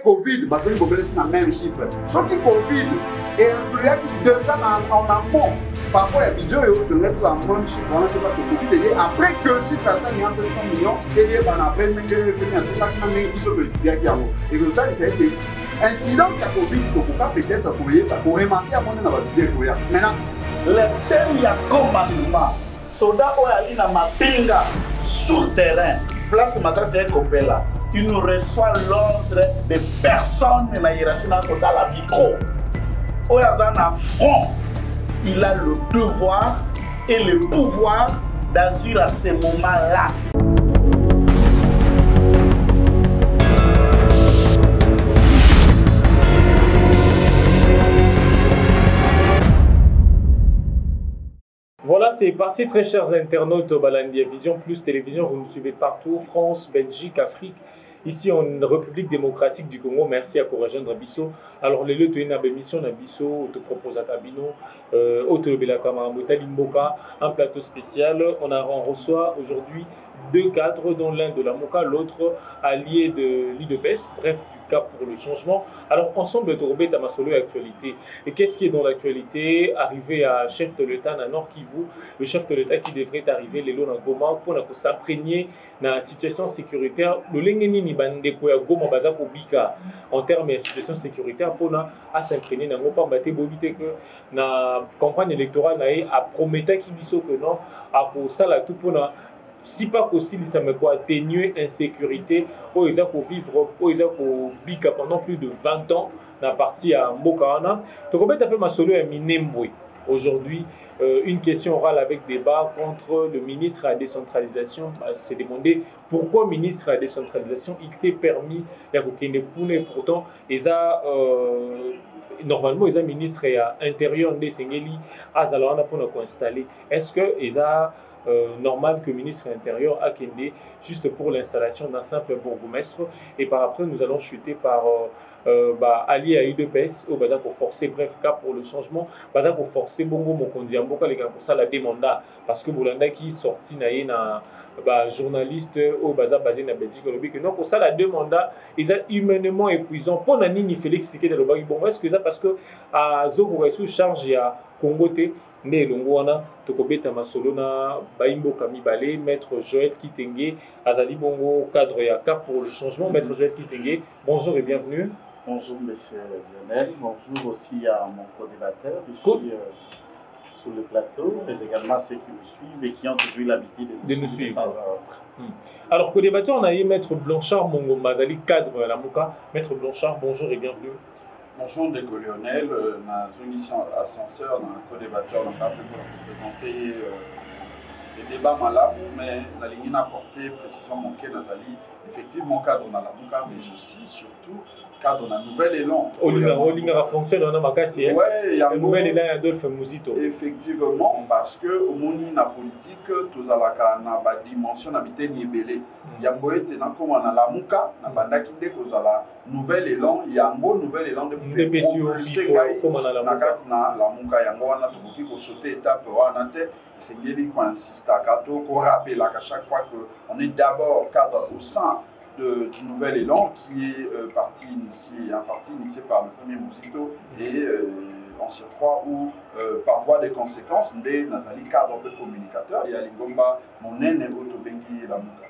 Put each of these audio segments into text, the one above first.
Covid, parce que vous avez le même chiffre. Ce qui Covid est influé déjà en amont. Parfois, il y a des vidéos qui mettent le même chiffre parce que Covid est après que le chiffre à 5 millions, 700 millions, et il y a après, il y a 5 millions qui sont étudiés qui ont. Et le résultat, c'est que l'incident qui a Covid, il faut pas peut-être pour remarquer à mon avis dans la vidéo. Maintenant, les seuls commandements, soldats qui ont ma pinga sur le terrain, place Massa c'est Kopela. Il nous reçoit l'ordre de personnes dans la hiérarchie dans la micro. Oyazana front, il a le devoir et le pouvoir d'agir à ce moment-là. Voilà, c'est parti, très chers internautes Balandia Vision Plus Télévision, vous nous suivez partout, France, Belgique, Afrique, ici en République démocratique du Congo. Merci à Courageandre Bisso. Alors, les lieux de l'émission Nabisso, te propose à Tabino, Autolobela Kamarambota Limboka, un plateau spécial. On reçoit aujourd'hui deux cadres, dont l'un de la MOCA, l'autre allié de l'IDPS, bref, du Cap pour le changement. Alors, ensemble, Torobé Tamasolo et actualité. Et qu'est-ce qui est dans l'actualité? Arrivé à chef de l'État dans Nord Kivu, le chef de l'État qui devrait arriver les lots Goma pour s'imprégner dans la situation sécuritaire. Le Lengeni ni Bandeko ya Goma Bazako Bika en termes de situation sécuritaire pour s'imprégner dans le Pambate Bobite que la campagne électorale a promis qu'il biso que non, à pour ça la tout pour si pas possible, ça me quoi atténuer insécurité, où ils ont vivre, où ils ont bika pendant plus de 20 ans dans la partie à Mokana. Donc, on va taper ma solo à Minembwe. Aujourd'hui, une question orale avec débat contre le ministre à la décentralisation. C'est demandé pourquoi le ministre à la décentralisation il s'est permis de pourtant normalement les ministres à l'intérieur de Sengeli à Zalana pour nous installer. Est-ce que ils a normal que le ministre de l'Intérieur a Kende juste pour l'installation d'un simple bourgmestre et par après nous allons chuter par allié à UDPS au bazar pour forcer bref cas pour le changement bazar pour forcer bongo mokondi amboka les gars pour ça la demande parce que Boulanda qui sorti na journaliste au bazar basé na Belgique que non pour ça la demande ils sont humainement épuisant pour nani Félix Tshisekedi le bagi bon est-ce que ça parce que à Zogo sous charge à Congoté né longwana tokobeta masolo na baimbo kamibale maître Joël Kitenge azali bongo cadre ya Cap pour le changement. Maître Joël Kitenge, bonjour et bienvenue. Bonjour monsieur Lionel, bonjour aussi à mon co-débatteur ici sur le plateau, mais également à ceux qui nous suivent et qui ont toujours l'habitude de nous suivre. Alors co-débatteur on a eu maître Blanchard Mongomba azali cadre à la MOCA. Maître Blanchard, bonjour et bienvenue. Bonjour Ndeko Lionel, dans une mission ascenseur, dans un co-débatteur, on a pu présenter des débats malades, mais la ligne n'a apporté précisément manqué Nazali, effectivement cadre dans la MOCA, mais aussi, surtout, cadre dans un nouvel élan. Olinga fonctionne dans ma casse, oui, il y a un nouvel élan Adolphe Mouzito. Effectivement, parce que au monde na politique, tous à la dimension habitée ni belé. Il y a un beau élan comme on a la MOCA, na banda kinde cause à la nouvel élan, il y a un beau nouvel élan de propulser comme on a la MOCA. La MOCA yango wana tokoki ko sauter étape wana te. C'est ngeli ko insiste à kato ko rappeler qu'à chaque fois que on est d'abord cadre au sein du nouvel élan qui est parti initié par le premier Mouzito et on se croit où par voie des conséquences des nazali cadre un peu communicateur et à l'ingomba mon aîné autobengi la MOCA.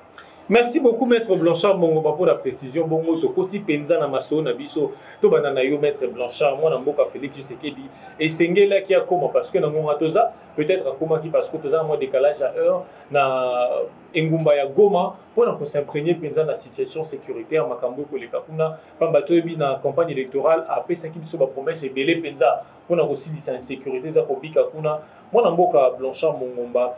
Merci beaucoup Maître Blanchard Mongomba pour la précision. Bongo to koti penza na maso na biso to banana yo Maître Blanchard moi na mboka Félix Tshisekedi et sengela qui a comment parce que na ngonga toza peut-être à comment qui parce que toza un décalage à heure na engumba ya Goma pour na s'imprégner penza na situation sécuritaire makambo ko leka kuna pamba to ebi na campagne électorale a pesa ki biso ba promesse et belé penza pour na aussi di sécurité za kobika kuna moi na mboka Blanchard Mongomba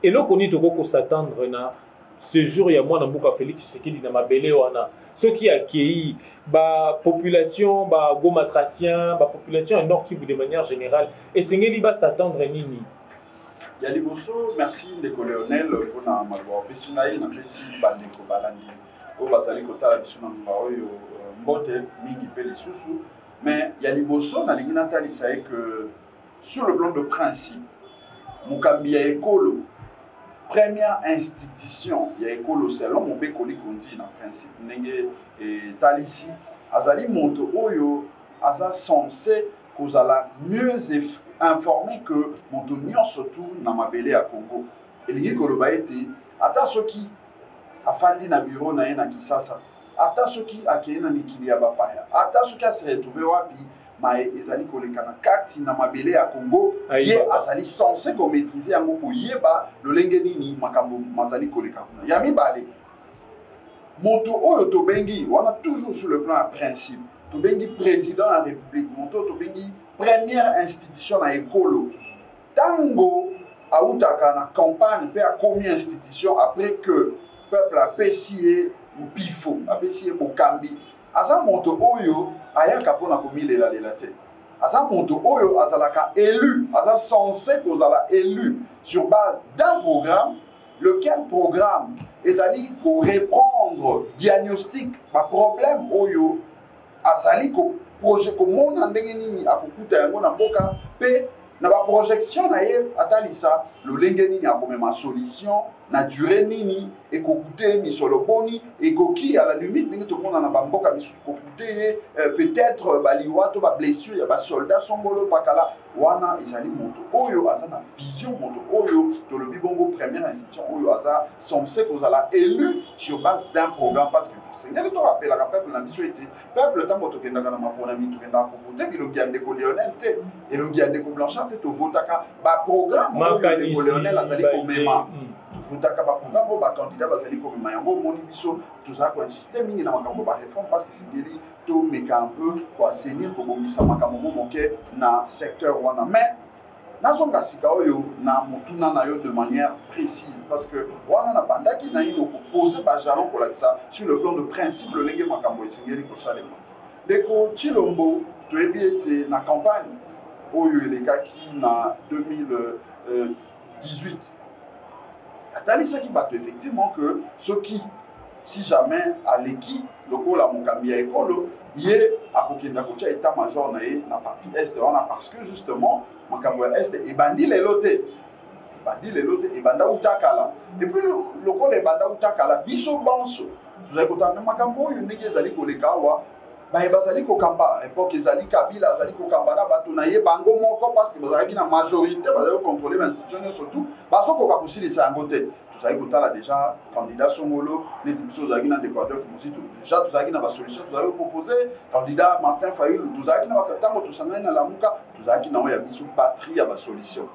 et là qu'on est ko s'attendre na ce jour, il y a moi dans Mboka Félix Tshisekedi dans ma belle wana. Ceux qui accueillent la population, la gomatracien, la population nord Kivu de manière générale. Et c'est ngeli ba s'attendre nini. Il y a les bosso, merci Ndeko Lionel pour na malwa. Pesinaï na pesi bandeko balandi. Au bazali kota la biso na mbaoyo mbote mingi pe lisusu. Mais il y a les bosso na lingina tali ça est que sur le plan de principe, Mukambi ya ekolo première institution, il y a école au salon, on peut coller qu'on dit, dans principe, et Talissi, azali moto oyo aza censé kozala mieux informé que moto nyonso tu na mabele ya Congo. Elingi koloba ete ata soki afandi na bureau na ye na Kisasa, ata soki akei na mikili ya bapaya, ata soki ase retrouve wapi mais ezali koleka na kati na mabele ya Congo, ye azali censé ko maîtriser yango ko yeba lolenge nini makambo mazali koleka kuna. Ya mibale moto oyo tobengi wana toujours sur le plan ya principe, tobengi président de la République, moto tobengi première institution na ekolo. Tango autaka na campagne pe a commis institution après que peuple a pesié mpifo, a pesié bokambi. Aza moto oyo ayaka pona komilela lela te. Aza moto oyo azalaka élu, aza censé kozala élu sur base d'un programme, lequel programme ezali ko répondre diagnostic ba problème oyo azali ko projet ko mona ndenge nini akokuta yango na mboka pe na ba projection na ye atalisa lolenge nini akomema solution na durée nini ekokute misolo boni ekoki à la limite ndenge tout le monde na bamboka misusu kokute peut-être baliwa to ba blessure ya ba soldat songolo pakala wana ezali moto oyo aza na vision, moto oyo tolobi bongo première institution oyo aza censé kozala élu sur base d'un programme, parce que c'est ngeli to rappelle la peuple na biso ete peuple tango tokendaka na maponami tokendaka kovote bilongi ya ndeko Lionel te elongi ya ndeko Blanchard te tovotaka ba programme oyo ndeko Lionel azali komema votaka ba programme oyo bacandidat bazali komema yango omoni biso tozala koinsiste mingi na makambo ba réforme parce que singeli tomeka un peu koassainir kobongisa makambo moke na secteur wana. Mais nazonga sika oyo na motuna na yo de manière précise parce que wana na bandaki na ino poser ba jalon kolakisa sur le plan de principe le lenge makambo esengeli kosalema. Ndeko Tshilombo toyebi ete na campagne oyo elekaki na 2018 atalisaki bato effectivement que soki si jamais aleki lokola mokambi ya ekolo ye akokenda kotia état major na ye na partie est wana parce que justement makambo ya est ebandi lelo te ebanda utakala et puis lokola ebanda utakala biso banso tozali kotanga makambo oyo ndenge ezali koleka awa bazali kokamba époque ezali Kabila azali kokamba na bato na ye bango moko parce que bazalaki na majorité bazali contrôler l'institution surtout bazokoka kosilisa yango te. Tozali kotala déjà candidat Songolo neti biso ozalaki na Équateur Fumusitu déjà tozalaki na basolution tozali proposer candidat Martin Fayulu tozalaki na bakatango tosangani na Lamuka tozalaki na oyo ya biso patrie ya basolution.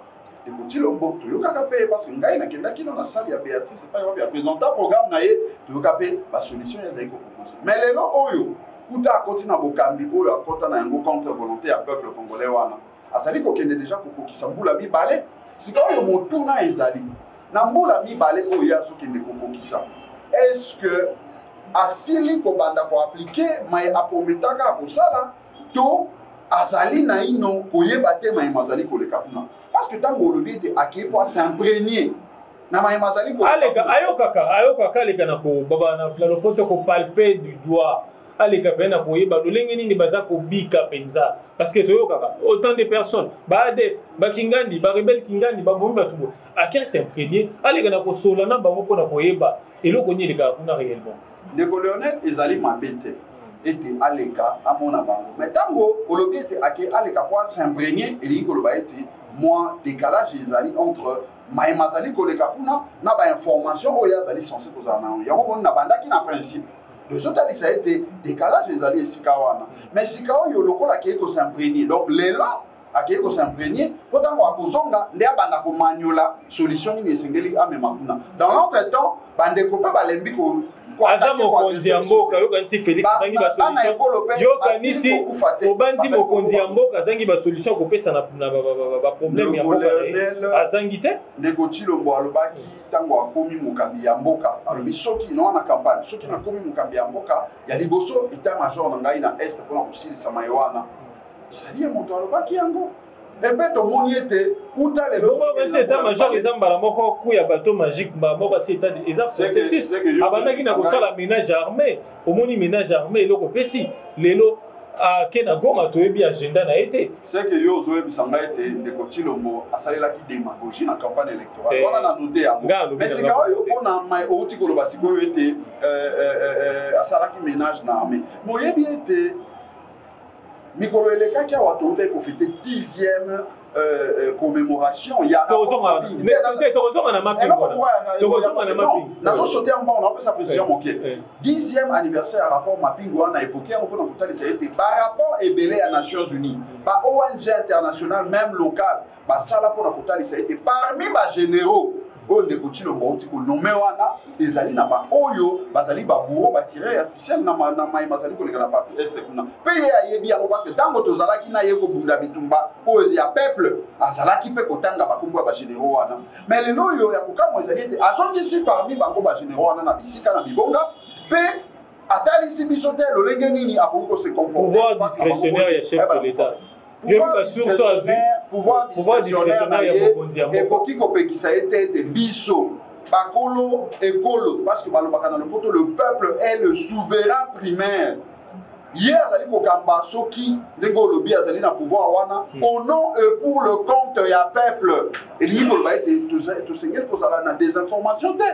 Ndeko Tshilombo toyokaka pe parce que ngai nakendaki na salle ya Béatrice pa ya présenter programme na ye toyoka pe basolution ezali koproposer. Mais lelo oyo kuta akoti na bokambi oyo akota na yango contre volonté ya peuple congolais wana azali kokende déjà kokokisa mbula mibale sika oyo motuna ezali na mbula mibale oyo azokende kokokisa est-ce que asili kobanda ko appliquer mai aprometaka akosala to azali na ino koyeba te mai mazali koleka kuna parce que tango olobi ete akei po s'imprégner na mai mazali koleka ayokaka leka na ko baba na lopoto ko palper du doigt aleka pena koyeba lolenge nini baza kobika penza parce que toyokaka autant de personnes ba ADF ba Kingandi ba rebelle Kingandi ba bomba tubo akia s'imprégner aleka na ko solana bango pona koyeba eloko nyi leka kuna réellement ndeko Lionel ezali mabete ete aleka amona bango mais tango olobi ete ake aleka po s'imprégner elingi koloba ete moi décalage ezali entre maemazali koleka kuna na ba information oyo azali censé kozala na yango boni na bandaki na principe les autres ça a été décalage les alliés sikawana mais sikawa yo lokola ke ko s'imprégner donc l'élan a ke ko s'imprégner pourtant ko akozonga nde abanda ko maniola solution ni esengeli amema kuna dans l'autre temps bande ko pa balembi ko aza mokonzi ya mboka yokanisi Félix azangi basolution yokanisi obandi mokonzi ya mboka azangi basolution kopesa na baproblème ya mboka azangi te ndeko Tshilombo alobaki tango akomi mokambi ya mboka alobi soki na campagne soki nakomi mokambi ya mboka ya liboso état major na ngai na est mpona kosilisa mai wana ezali ye moto alobaki yango epe tomoni ete kuta lelo état major eza mbala moko kuya bateau magique mbala moko ati état eza processus abandaki na kosala ménage armé omoni ménage armé eloko pesi lelo à Kena Goma, tu es bien agenda n'a été. C'est que yo Zoé Bissanga était Ndeko Tshilombo a salé la démagogie dans la campagne électorale. On a noté à moi. Mais c'est quand on a mai au Tikolo Basiko était à Salaki ménage na armée. Moye bien été Mikolo Eleka qui a autorisé pour fêter 10e commémoration. Il y a Nazo sauté en bas, on a fait sa précision manquée. 10e anniversaire rapport mapping, on a évoqué, on peut en total, ça a été par rapport ébélé à Nations Unies, par ONG internationale, même locale, ça là pour la total, ça a été parmi les généraux. On est continue le bon type nommé wana les alliés n'a pas oyo bazali baburo batirer officiel na mai bazali ko la partie est kuna payer ayebi yango parce que tango tozala ki na yeko bunda bitumba o ya peuple azala ki pe kotanga bakumba ba généraux wana mais le loyo ya kokamo ezali ete azongi si parmi bango ba généraux wana na bisika na bibonga pe atali si bisote lolenge nini akoko se comporter pouvoir discrétionnaire ya chef de l'état. Pouvoir discrétionnaire et qui kopekisa été biso bakolo ekolo parce que le peuple est le souverain primaire. Hier azali kokamba soki ndenge lobi azali na pouvoir wana au nom et pour le compte ya peuple et libre ba été tout sengel ko sala na désinformation te.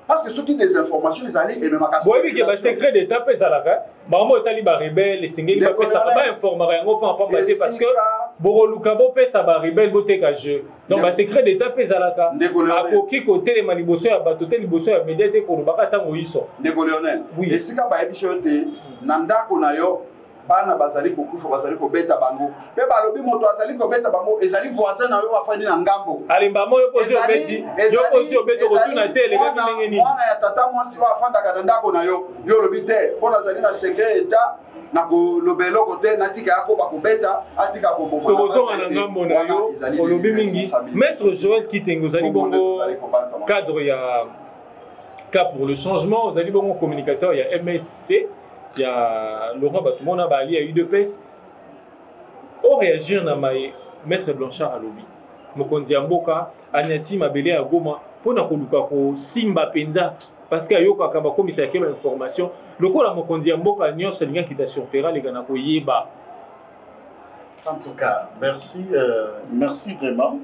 Parce que ceux qui des informations, les alliés et même à oui, oui, le secret d'État, c'est ça. Maman est allé rebelle, les singles, ils ça va informer un peu parce que Borolukabo pèse à rebelle, beauté cageux. Donc, le secret d'État, c'est ça. À côté côté les manibosseurs, à bateau, les bosseurs, à médiaté pour le bacatan où ils sont. Négolionel. Oui. Et si quand bichoté, Nanda Konayo. Bana bazali kokufa bazali kobeta bango pe balobi moto azali kobeta bango ezali voisin na yo afandi na ngambo alimba moyo pozi obeti yo pozi obeto kotuna te le kaki ndenge nini mwana ya tata mwasi wa afanda kana ndako na yo yo lobi te pona azali na secret état na ko lobelo kote natika yako bakobeta atika ko bobo tokozonga na ngambo na yo olobi mingi maître Joël Kitengo zali bongo cadre ya cas pour le changement zali bongo communicateur ya MSC. Il y a Laurent Batumona Bali à UDPS. Au réagir na mai maître Blanchard à lobby. Mokonzi Mboka Anyati Mabele à Goma pour na koluka ko Simba Penza parce que ayoka kaba commissaire qui information le ko la Mokonzi Mboka nyo selinga qui ta sur terrain les gana ko yeba. En tout cas, merci merci vraiment.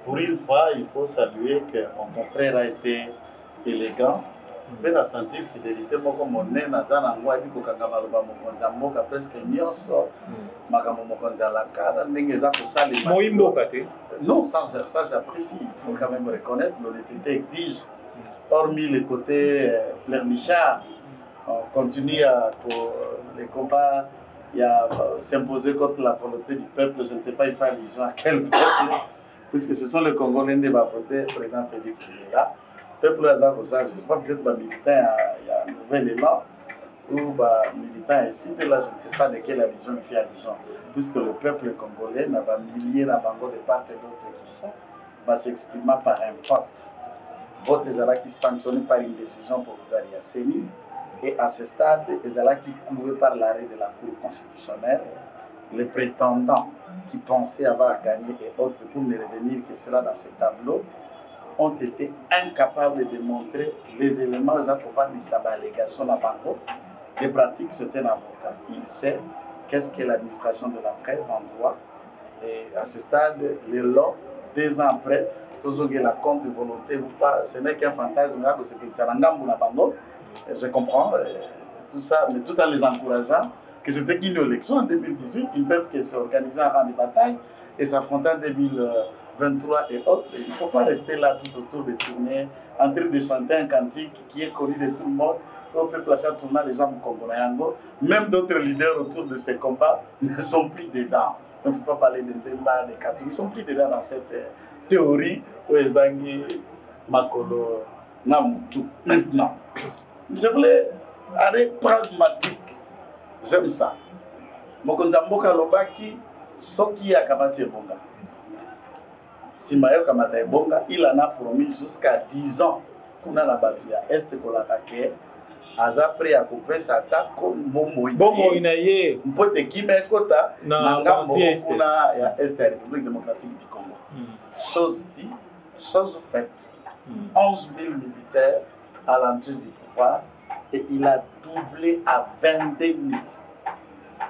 Pour une fois, il faut saluer que mon confrère a été élégant. Je vais sentir fidélité, moi comme mon nez, Nazana, moi, et puis quand on a presque nyonso, makambo mokonza la cara, n'engeza que ça les. Non, ça j'apprécie. Il faut quand même reconnaître, l'honnêteté exige. Hormis le côté pleurnichard, on continue à les combats, il y a s'imposer contre la volonté du peuple. Je ne sais pas, il faut allusion à quel peuple, puisque ce sont les Congolais qui vont voter président Félix là. Peuple hasard pour ça, je ne sais pas, peut-être que militant, il y a un nouvel élan, ou militant ici, là, je ne sais pas de quelle allusion il fait allusion, puisque le peuple congolais n'a pas milliers, n'a pas de part et d'autres qui sont, va s'exprimer par un vote. Vote est qui sanctionné par une décision provisoire CENI, et à ce stade, est qui cloué par l'arrêt de la Cour constitutionnelle, les prétendants qui pensaient avoir gagné et autres, pour ne revenir que cela dans ces tableaux, ont été incapables de montrer les éléments aux pouvoir de sa allégation à Bango. Les pratiques, c'est un avocat. Il sait qu'est-ce que l'administration de la preuve en droit. Et à ce stade, les lots, 2 ans après, tous ont la compte de volonté ou pas, ce n'est qu'un fantasme, c'est que c'est un Bango. Je comprends tout ça, mais tout en les encourageant, que c'était qu'une élection en 2018, ils peuvent s'organiser en rang de bataille et s'affronter en 2023 et autres. Il ne faut pas rester là tout autour de tourner, en train de chanter un cantique qui est connu de tout le monde. On peut placer en tournant les gens congolais. Même d'autres leaders autour de ces combats ne sont plus dedans. Il ne faut pas parler de Mbemba, de Katou. Ils ne sont plus dedans dans cette théorie où ils ont Makolo Namutu. Maintenant, je voulais aller pragmatique. J'aime ça. Mokonza Mboka Lobaki, Soki Akamati Bonga. Simayo Kamata Bonga, il en a promis jusqu'à 10 ans. Kuna na batu ya Est Kolakake, aza prêt à couper sa tête comme Momo Inaye. Mpote Kime Kota, Nanga Kuna ya Est la République démocratique du Congo. Chose dit, chose faite. 11 000 militaires à l'entrée du pouvoir et il a doublé à 22 000.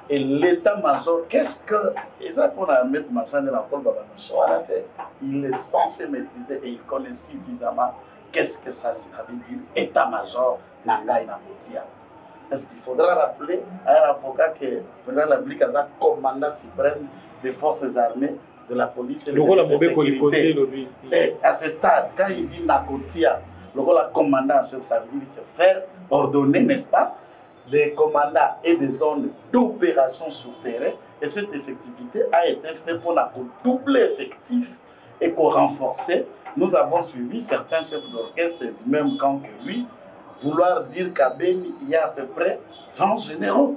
Et l'état-major, qu'est-ce que... Et ça, pour mettre Massane dans le il est censé maîtriser et il connaît suffisamment qu'est-ce que ça veut dire état-major Nangaï Nakotia. Est-ce qu'il faudra rappeler à un avocat que le président de la République a un commandant suprême des forces armées, de la police et de la sécurité. Et à ce stade, quand il dit Nakotia, le commandant chef, ça veut dire se faire ordonner, n'est-ce pas, des commandants et des zones d'opération sur terrain. Et cette effectivité a été faite pour doubler l'effectif et pour renforcer. Nous avons suivi certains chefs d'orchestre du même camp que lui, vouloir dire qu'à Beni, il y a à peu près 20 généraux.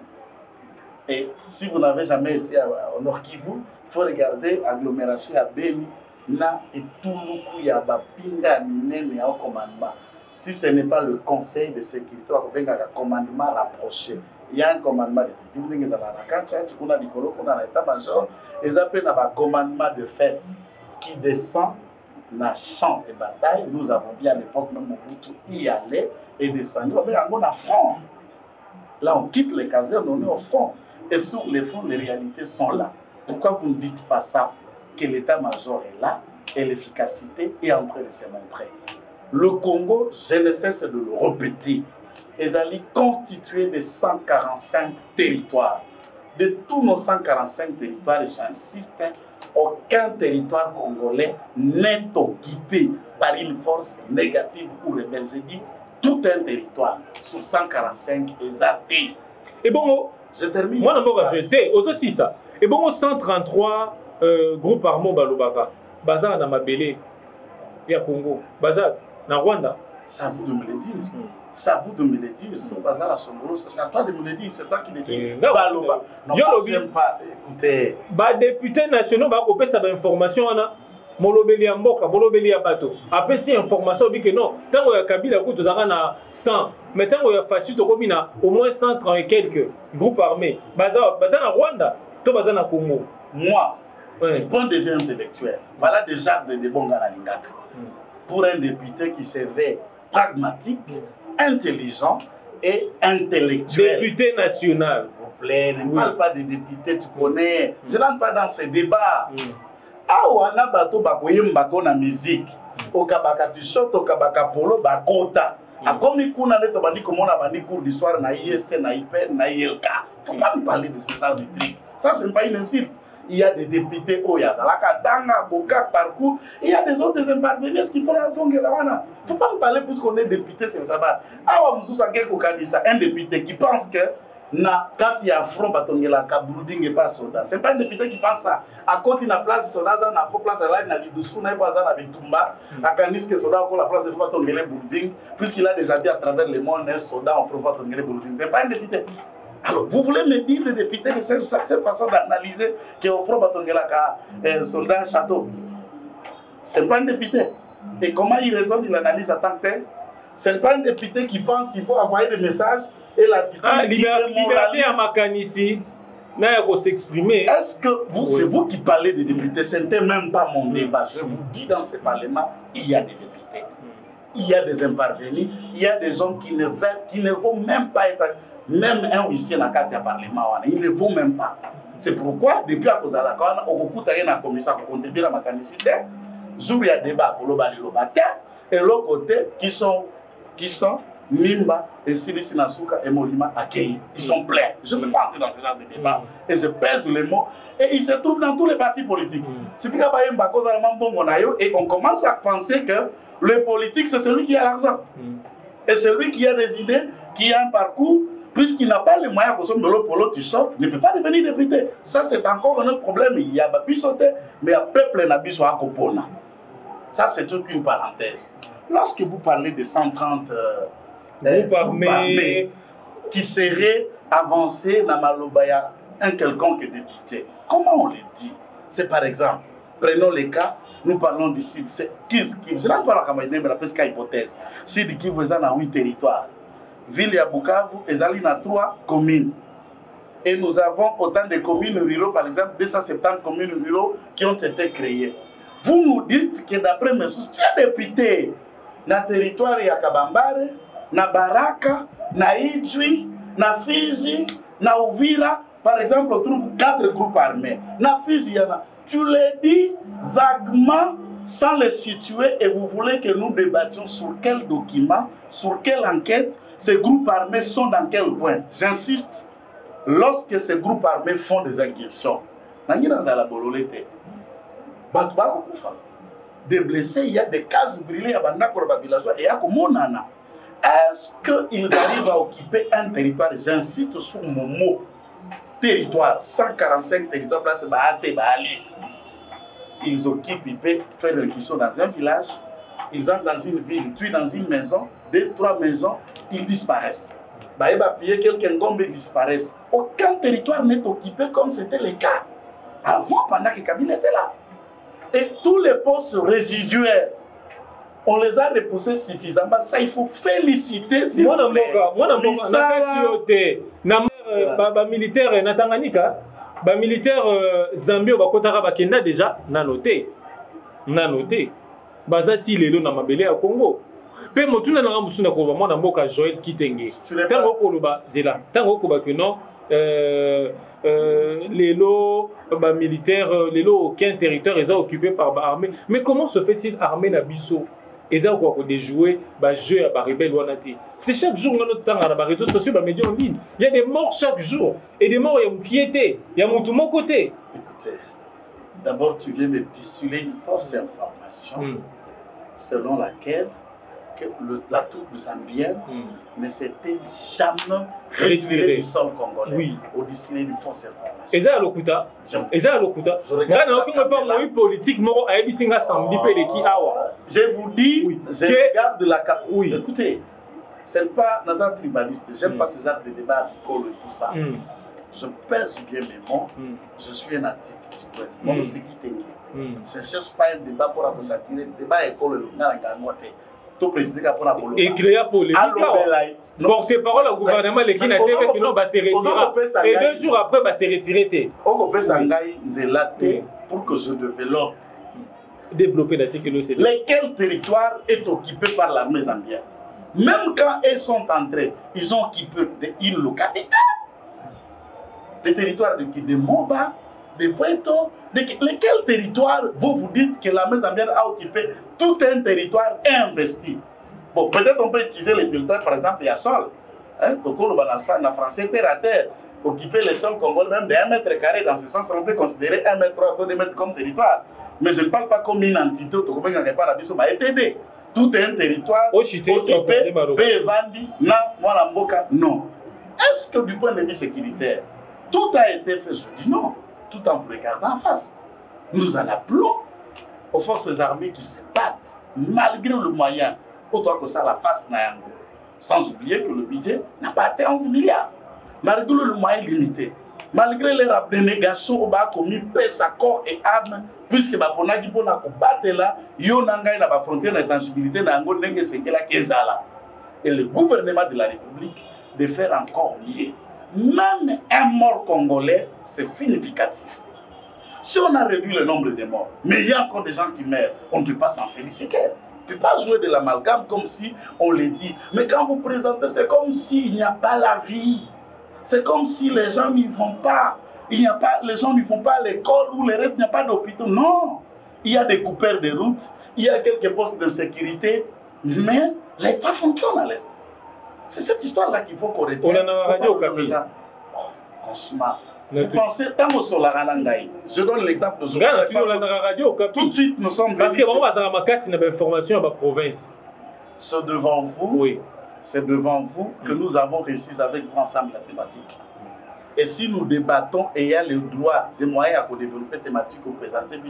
Et si vous n'avez jamais été au Nord Kivu, il faut regarder l'agglomération à Beni, na et tout le y a Pinga, Nene, au commandement. Si ce n'est pas le conseil de sécurité, il y a un commandement rapproché. Il y a un commandement de l'état-major, et ça peut un commandement de fête qui descend dans le champ de bataille. Nous avons vu à l'époque même Mobutu y aller et descendre. On est à front. Là, on quitte les casernes, on est au front. Et sur les fronts, les réalités sont là. Pourquoi vous ne dites pas ça? Que l'état-major est là et l'efficacité est en train de se montrer. Le Congo, je ne cesse de le répéter, est constitué de 145 territoires. De tous nos 145 territoires, j'insiste, aucun territoire congolais n'est occupé par une force négative ou rebelle. Je dis tout un territoire sur 145 est athée. Et bon, je termine. Moi, je sais, aussi ça. Et bon, 133 groupes armés Balobaka, Bazar dans Mabélé, il y a Congo, Bazar dans Rwanda. C'est à vous de me le dire. C'est à vous de me le dire. C'est Bazar à Songolo, c'est à toi de me le dire. C'est toi qui le dis. Baloba. Non, je n'aime pas écouter. Les députés nationaux, ils ont cette information. Molobeli ya mboka, molobeli ya bato. Après si information dit que non, tant que Kabila coûte na 100, mais tant que Fachi to komina au moins 130 et quelques groupes armés. Baza na Rwanda, to baza na Congo. Moi, du point de vue intellectuel, voilà déjà des bons gars à Lingaka. Pour un député qui se veut pragmatique, intelligent et intellectuel. Député national. S'il vous plaît, ne parle pas de député, tu connais. Je n'entre pas dans ces débats. Awana bato bakoyemba na musique okabaka t-shirt okabaka polo bakota akomi kuna neto bandi komona bandi cours d'histoire na ISC na IPN na ILK. Faut pas me parler de ce genre de trucs. Ça c'est pas une insulte. Il y a des députés Oyazalaka Danga Boka parcours, il y a des autres intervenants qui font la zone là. Faut pas me parler puisqu'on est député c'est ça va. Awa mususa keko kanisa un député qui pense que na quand il y a front batongela ka building et pas soldat. C'est pas un député qui pense ça. À côté na place soldat na faux place là na Lidusu na pas na Bitumba, à Kanis que soldat pour la place de batongela building puisqu'il a déjà dit à travers le monde un soldat en front batongela building. C'est pas un député. Alors vous voulez me dire le député de cette façon d'analyser que au front batongela ka un soldat château. C'est pas un député. Et comment il raisonne, il analyse en tant que tel? C'est pas un député qui pense qu'il faut envoyer des messages et l'attitude liberté à Makanisi n'a pas s'exprimer. Est-ce que c'est vous qui parlez des députés? Ce n'était même pas mon débat. Je vous dis, dans ce parlement, il y a des députés, il y a des intervenus, il y a des gens qui ne vont même pas être, même un huissier dans le cadre du parlement, ils ne vont même pas. C'est pourquoi, depuis à cause de la Kouana, on a beaucoup de commission pour contribuer à Makanisi. Jour il y a débat pour et l'autre côté qui sont Nimba et Silisi Nasuka et Molima Akei. Ils sont pleins. Je ne peux pas entrer dans ce genre de débat. Et je pèse les mots. Et ils se trouvent dans tous les partis politiques. Et on commence à penser que le politique, c'est celui qui a l'argent. Et celui qui a des idées, qui a un parcours, puisqu'il n'a pas les moyens de consommer l'eau pour l'autre t-shirt, ne peut pas devenir député. Ça, c'est encore un autre problème. Il y a Babisoté, mais il y a peuple Nabiso à Kopona. Ça, c'est toute une parenthèse. Lorsque vous parlez de 130 groupes armés qui seraient avancés dans Malobaya, un quelconque député, comment on les dit? C'est par exemple, prenons les cas, nous parlons du Sud Kivu. Je n'en parle pas de la presque hypothèse. Sud Kivu est dans 8 territoires. Ville à Bukavu, ils ont 3 communes. Et nous avons autant de communes rurales, par exemple, 270 communes rurales qui ont été créées. Vous nous dites que d'après mes sources, tu es député dans le territoire de Kabambare, na Baraka, na Idjwi, na Fizi, na Uvira, Par exemple, on trouve 4 groupes armés. Tu les dis vaguement sans les situer et vous voulez que nous débattions sur quel document, sur quelle enquête, ces groupes armés sont dans quel point. J'insiste, lorsque ces groupes armés font des incursions, des blessés, il y a des cases brûlées à villageois et à Komonana. Est-ce qu'ils arrivent à occuper un territoire? J'insiste sur mon mot. Territoire, 145 territoires, place Bahate, Bahali. Ils occupent, ils peuvent faire une incursion dans un village, ils entrent dans une ville, ils tuent dans une maison, 2, 3 maisons, ils disparaissent. Bah, il va payer quelqu'un gomme, ils disparaissent. Aucun territoire n'est occupé comme c'était le cas avant, pendant que Kabila était là. Et tous les postes résiduaires, on les a repoussés suffisamment. Ça, il faut féliciter. Moi, militaire Natanganika, militaire Zambie, Bakotara déjà, n'a noté. Bazati lelo na mabele ya Congo. Pe motuna na musuna ko mwana mboka Joël Kitenge. Tango ko loba zela. Tango ko ba que non lelo militaire lelo aucun territoire est occupé par l'armée. Mais comment se fait-il armée na biso? Ils ont quoi déjouer jeu à rebelle wanati. C'est chaque jour dans notre temps à les réseaux sociaux, les médias en ligne. Il y a des morts chaque jour et des morts il y a piété, il y a mon tout mon côté. Écoutez, d'abord tu viens de dissuler une fausse information selon laquelle la troupe zambienne ne s'était jamais retirée du sol congolais. Oui. Au distiller une fausse information. Et ça à l'okuta. Et ça à l'okuta. Je vous dis, oui, je regarde la carte. Oui. Écoutez, c'est pas dans un tribaliste. J'aime pas ce genre de débat agricole et tout ça. Je pèse bien mes mots. Je suis un natif du Ouest. Moi, c'est qui t'es. Je ne cherche pas un débat pour la s'attirer. Le débat école, et créer polémique. Porte-parole au gouvernement, les qui n'a été fait, non, va se retirer. Et 2 jours après, va se retirer. Pour que je développe. Développer la sécurité. Lequel territoire est occupé par l'armée zambienne? Même quand ils sont entrés, ils ont occupé une localité. Les territoires de Moba, de Puerto, lequel territoire vous dites que l'armée zambienne a occupé tout un territoire investi? Bon, peut-être on peut utiliser les territoires, par exemple, il y a Sol. La français terre à terre, occuper les sols congolais même de 1 mètre carré, dans ce sens, on peut considérer 1 mètre 3, 2 mètres comme territoire. Mais je ne parle pas comme une entité, tout un territoire occupé, non. Est-ce que du point de vue sécuritaire, tout a été fait? Je dis non, tout en vous regardant en face. Nous en appelons aux forces armées qui se battent, malgré le moyen, autant que ça la face Nayango. Sans oublier que le budget n'a pas atteint 11 milliards. Malgré le moyen limité, malgré les abnégations, on a commis pèse à corps et armes, puisque on a dit qu'on a combattu là, on a frontière d'intangibilité, et le gouvernement de la République de faire encore mieux. Même un mort congolais, c'est significatif. Si on a réduit le nombre de morts, mais il y a encore des gens qui meurent, on ne peut pas s'en féliciter. On ne peut pas jouer de l'amalgame comme si on le dit. Mais quand vous présentez, c'est comme s'il n'y a pas la vie. C'est comme si les gens n'y vont pas. Les gens ne vont pas à l'école ou le reste, il n'y a pas d'hôpital. Non. Il y a des coupeurs de route, il y a quelques postes de sécurité, mais l'État fonctionne à l'Est. C'est cette histoire-là qu'il faut qu'on retienne. On a radio franchement, vous pensez, tant que sur la je donne l'exemple de tout de suite, nous sommes parce que on va dans ma case, il y a une information à la province. C'est devant vous, oui. C'est devant vous que nous avons réussi avec vous ensemble la thématique. Et si nous débattons et il y a les droits et moyens pour développer thématique ou présenter,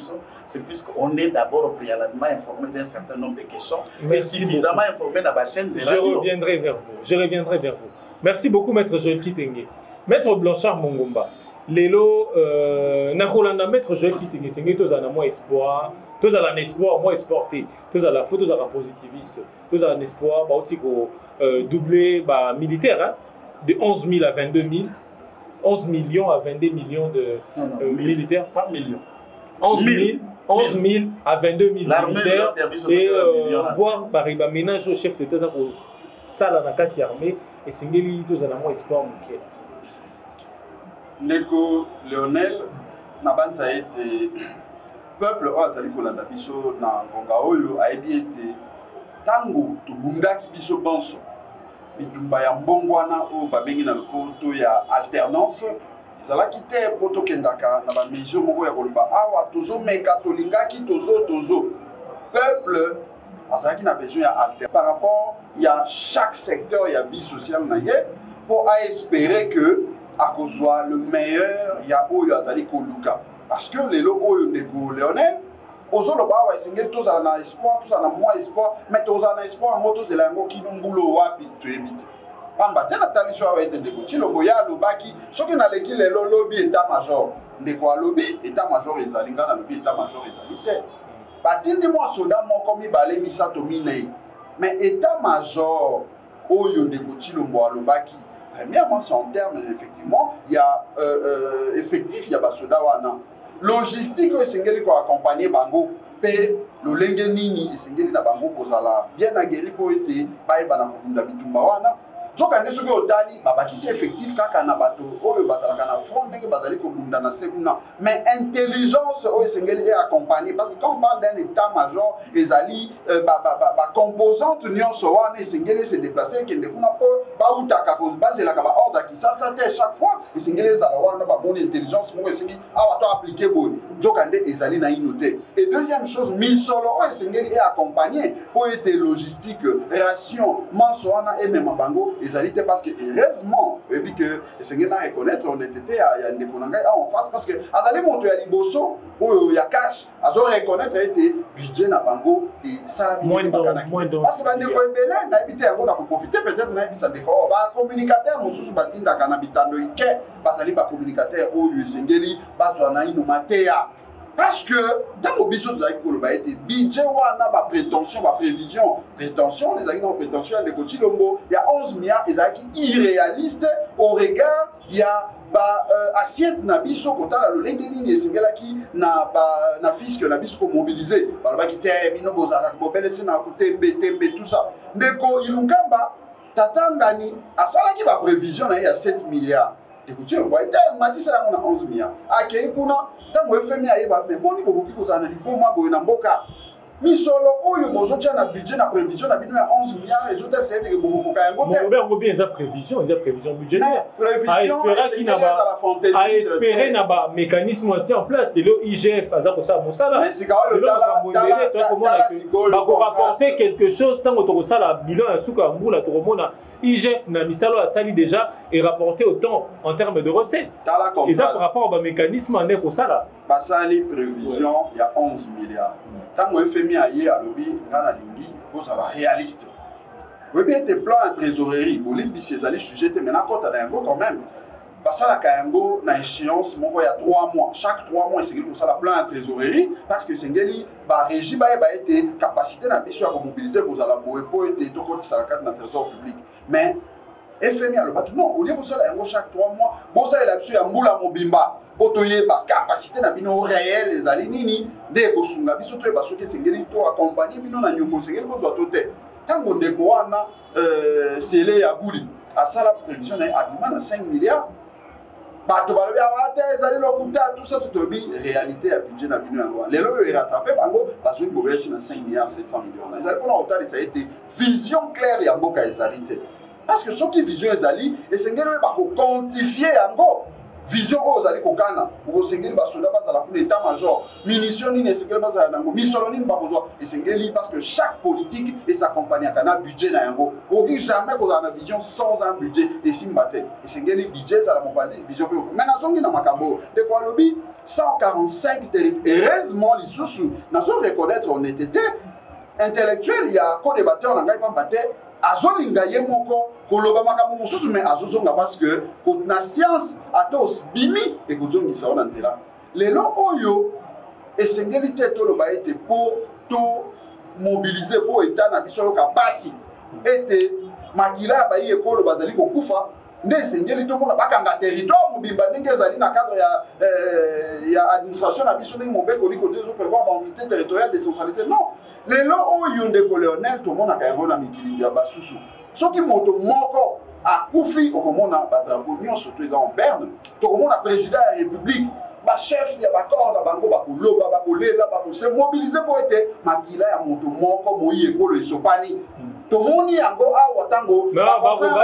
c'est puisqu'on est d'abord préalablement informé d'un certain nombre de questions et suffisamment informé dans la chaîne. Je reviendrai vers vous. Merci beaucoup, Maître Joël Kitenge. Maître Blanchard Mongomba, Lelo, Nakolanda, Maître Joël Kitenge, c'est que tu as un espoir, tu as un espoir, moi exporté, tu as la faute, tu as un positiviste, tu as un espoir, doubler militaire, de 11 000 à 22 000. 11 millions à 22 millions de militaires. Pas millions. 11 000 à 22 000 militaires. Et voir par exemple ménage au chef d'État pour ça la nakati armée et c'est ngeli tous à la moins espoir muké. ndeko Lionel na banza ete peuple oyo azali kolanda biso na ngonga oyo ayebi ete tango tobundaki biso banso bitumba ya mbongwana oyo babengi na lopoto ya alternance ezalaki te po tokendaka na bamesure moko ya koloba awa tozomeka tolingaki tozo peuple azalaki na besoin ya alternance par rapport ya chaque secteur ya vie sociale na ye po aespérer que akozwa le meilleur ya oyo azali koluka parce que lelo oyo ndeko Lionel ozoloba awa esengeli tozala na espoir tozala na moins espoir mais tozala na espoir yango tozela yango kino ngulo wapi toyebi te pamba te natali so awa ete ndeko Tshilombo ya alobaki soki naleki lelo lobi état major ndeko alobi état major ezali nga nalobi état major ezali te batindi mwa soda moko mibale misato minei mais état major oyo ndeko Tshilombo alobaki premièrement c'est en termes effectivement il y a effectif il y a basoda wana logistique esengeli ko accompagner bango pe lolenge nini esengeli na bango kozala bien aguerri po ete bayeba na kobunda bitumba wana zoka nde soki otali babakisi effectif kaka na bato oyo bazalaka na front ndenge bazali kobunda na sekuna mais intelligence oyo esengeli e accompagner parce que quand on parle d'un état-major ezali composante nyonso wana esengeli se déplacer ekende kuna po bautaka bazelaka baordre ya kisasa te chaque fois esengeli ezala wana bamoni intelligence moko esengi awa to appliqué boye nzoka nde ezali na ino te et deuxième chose misolo oyo esengeli e accompagner po ete logistique ration manso wana emema bango ezali te parce que heureusement ebi que esengeli na reconnaître honnêteté ya ndeko na ngai en face parce que azali moto ya liboso oyo ya cash azo reconnaître ete budget na bango esala parce que bandeko ebele nayebi te yango na koprofite peut-être nayebisa ndeko bacommunicateur mosusu batindaka na bitando ike bazali bacommunicateur oyo esengeli bazwa na ino mateya parce que ntango biso tozali koloba ete budget wana baprétention baprévision ezalaki na prétention ya ndeko Tshilombo ya 11 milliards ezalaki irréaliste au regard ya assiette na biso kotala lolenge nini esengelaki na fisque na biso komobilize balobaki te bino bozalaka bobelesi na kotembe tout ça ndeko Ilungamba tatangani asalaki baprévision na ye ya 7 milliards ndeko Tshilombo ete matisa yango na 11 milliards akei kuna ntango efemi ayeba me boni bokoki kozala na liboma boye na mboka misolo oyo bozotya na budget na prévision na bino ya 11 milliards ezotalisa ete bokokoka yango te yango bien eza prévision budgétaire aespérer na bamécanisme atie en place lelo IGF aza kosala mosala bakorapporte quelque chose ntango tokosala bilan ya suka ya mbula tokomona IGF na misalo asali déjà et rapporté autant en termes de recettes et ça par rapport au mécanisme en est kosala basali prévision il y a 11 milliards tango FMI aye alobi ngana lingi bozala réaliste webi ete plan ya trésorerie bolimbisi ezali sujet te maintenant kota na yango quand même basalaka yango na échéance moko ya 3 mois chaque 3 mois esengeli kosala plan ya trésorerie parce que esengeli barégie bayeba ete capacité na biso ya komobilize kozala boye po ete tokotisala kati na trésor public mais FMI alobaki non olie bosala yango chaque 3 mois bosalela biso ya mbula mobimba po toyeba capacité na bino réel ezali nini nde ekosunga biso toyeba soki esengeli to accompagner bino na nyongo esengeli kozwa to te ntango ndeko wana sele ya buli asala prévision na ye abima na 5 milliards bato balobi awa te ezali lokuta tout ça totoyebi réalité ya budget na bino yango lelo oyo erattrape bango bazwi bobelesi na 5 milliards 700 millions ezali mpona kotalisa ete vision claire ya mboka ezali te parce que soki vision ezali esengeli oyo bakoquantifie yango vision oyo ozali kokana okosengeli basoda bazala kuna état major munition nini esengeli bazala nango misolo nini bakozwa esengeli parce que chaque politique esakompagnaka na budget na yango okoki jamais kozala na vision sans un budget esimba te esengeli budget ezala mopanzi vision mpe mais nazongi na makambo ndeko alobi 145 territoire heureusement lisusu nazo reconnaître honnêteté intellectuelle ya co-débatteur na ngai pamba te azolinga ye moko koloba makambo mosusu mais azozonga parce que na science atos bimi ekozongisa wana nzela lelo oyo esengeli te toloba ete po to mobiliser po eta na biso yoka pasi ete makila ya bayi ekolo bazali kokufa nde esengeli tomona bakanga territoire mobimba ndenge ezali na cadre ya administration na biso ndenge mobeko liko te ezoprévoir baentité territoriale décentralisée non lelo oyo ndeko Lionel tomonaka yango na mikili ya basusu soki moto moko akufi okomona badrapeau nyonso to eza en berne tokomona président ya république bachef ya bakor na bango bakoloba bakolela bakose mobiliser po ete makila ya moto moko moi ekolo esopani tomoni yango awa ntango baconfrère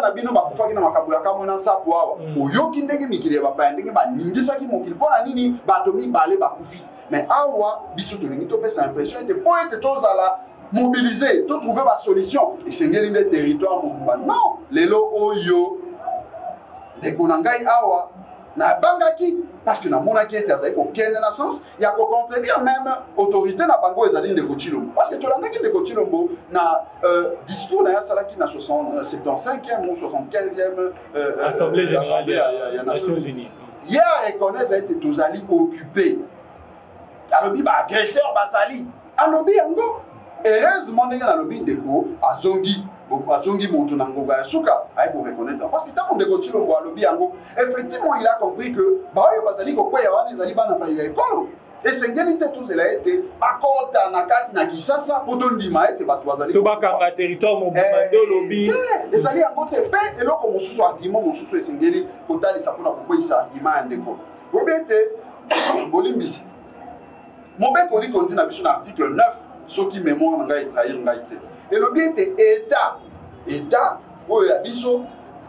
na bino bakufaki na makambo ya kamwe na nsapo awa oyoki ndenge mikili ya bapaya ndenge baningisaki mokili mpo na nini bato mibale bakufi mais awa biso tolingi topesa impression ete po ete tozala mobiliser, tout trouver ma solution. Et c'est une des territoires mobimba. Non, lelo oyo de konangai awa na bangaki parce que na monaki était avec aucun sens, il y a qu'au contredire même autorité na bango ezali de Kochilombo. Parce que tu l'as dit de Kochilombo na discours na salaki na 75e ou 75e Assemblée générale des Nations Unies. Hier reconnaître été tozali occupé. Alobi ba agresseur bazali. Alobi yango heureusement ndenge na lobi ndeko azongi moto na ngoga ya suka aye ko reconnaître parce que tant ndeko Tshilombo alobi yango effectivement il a compris que ba oyo bazali ko kweya wana ezali bana ba ya ekolo et sengeli te tozela ete akota na kati na Kisasa poto ndima ete bato bazali to bakanga territoire mobimba nde olobi ezali yango te pe eloko mosusu argument mosusu esengeli kotalisa mpona kokweyisa argument ya ndeko obi ete bolimbisi mobeko likondi na biso na article 9 soki mémoire na ngai trahir ngai te elobi ete état oyo ya biso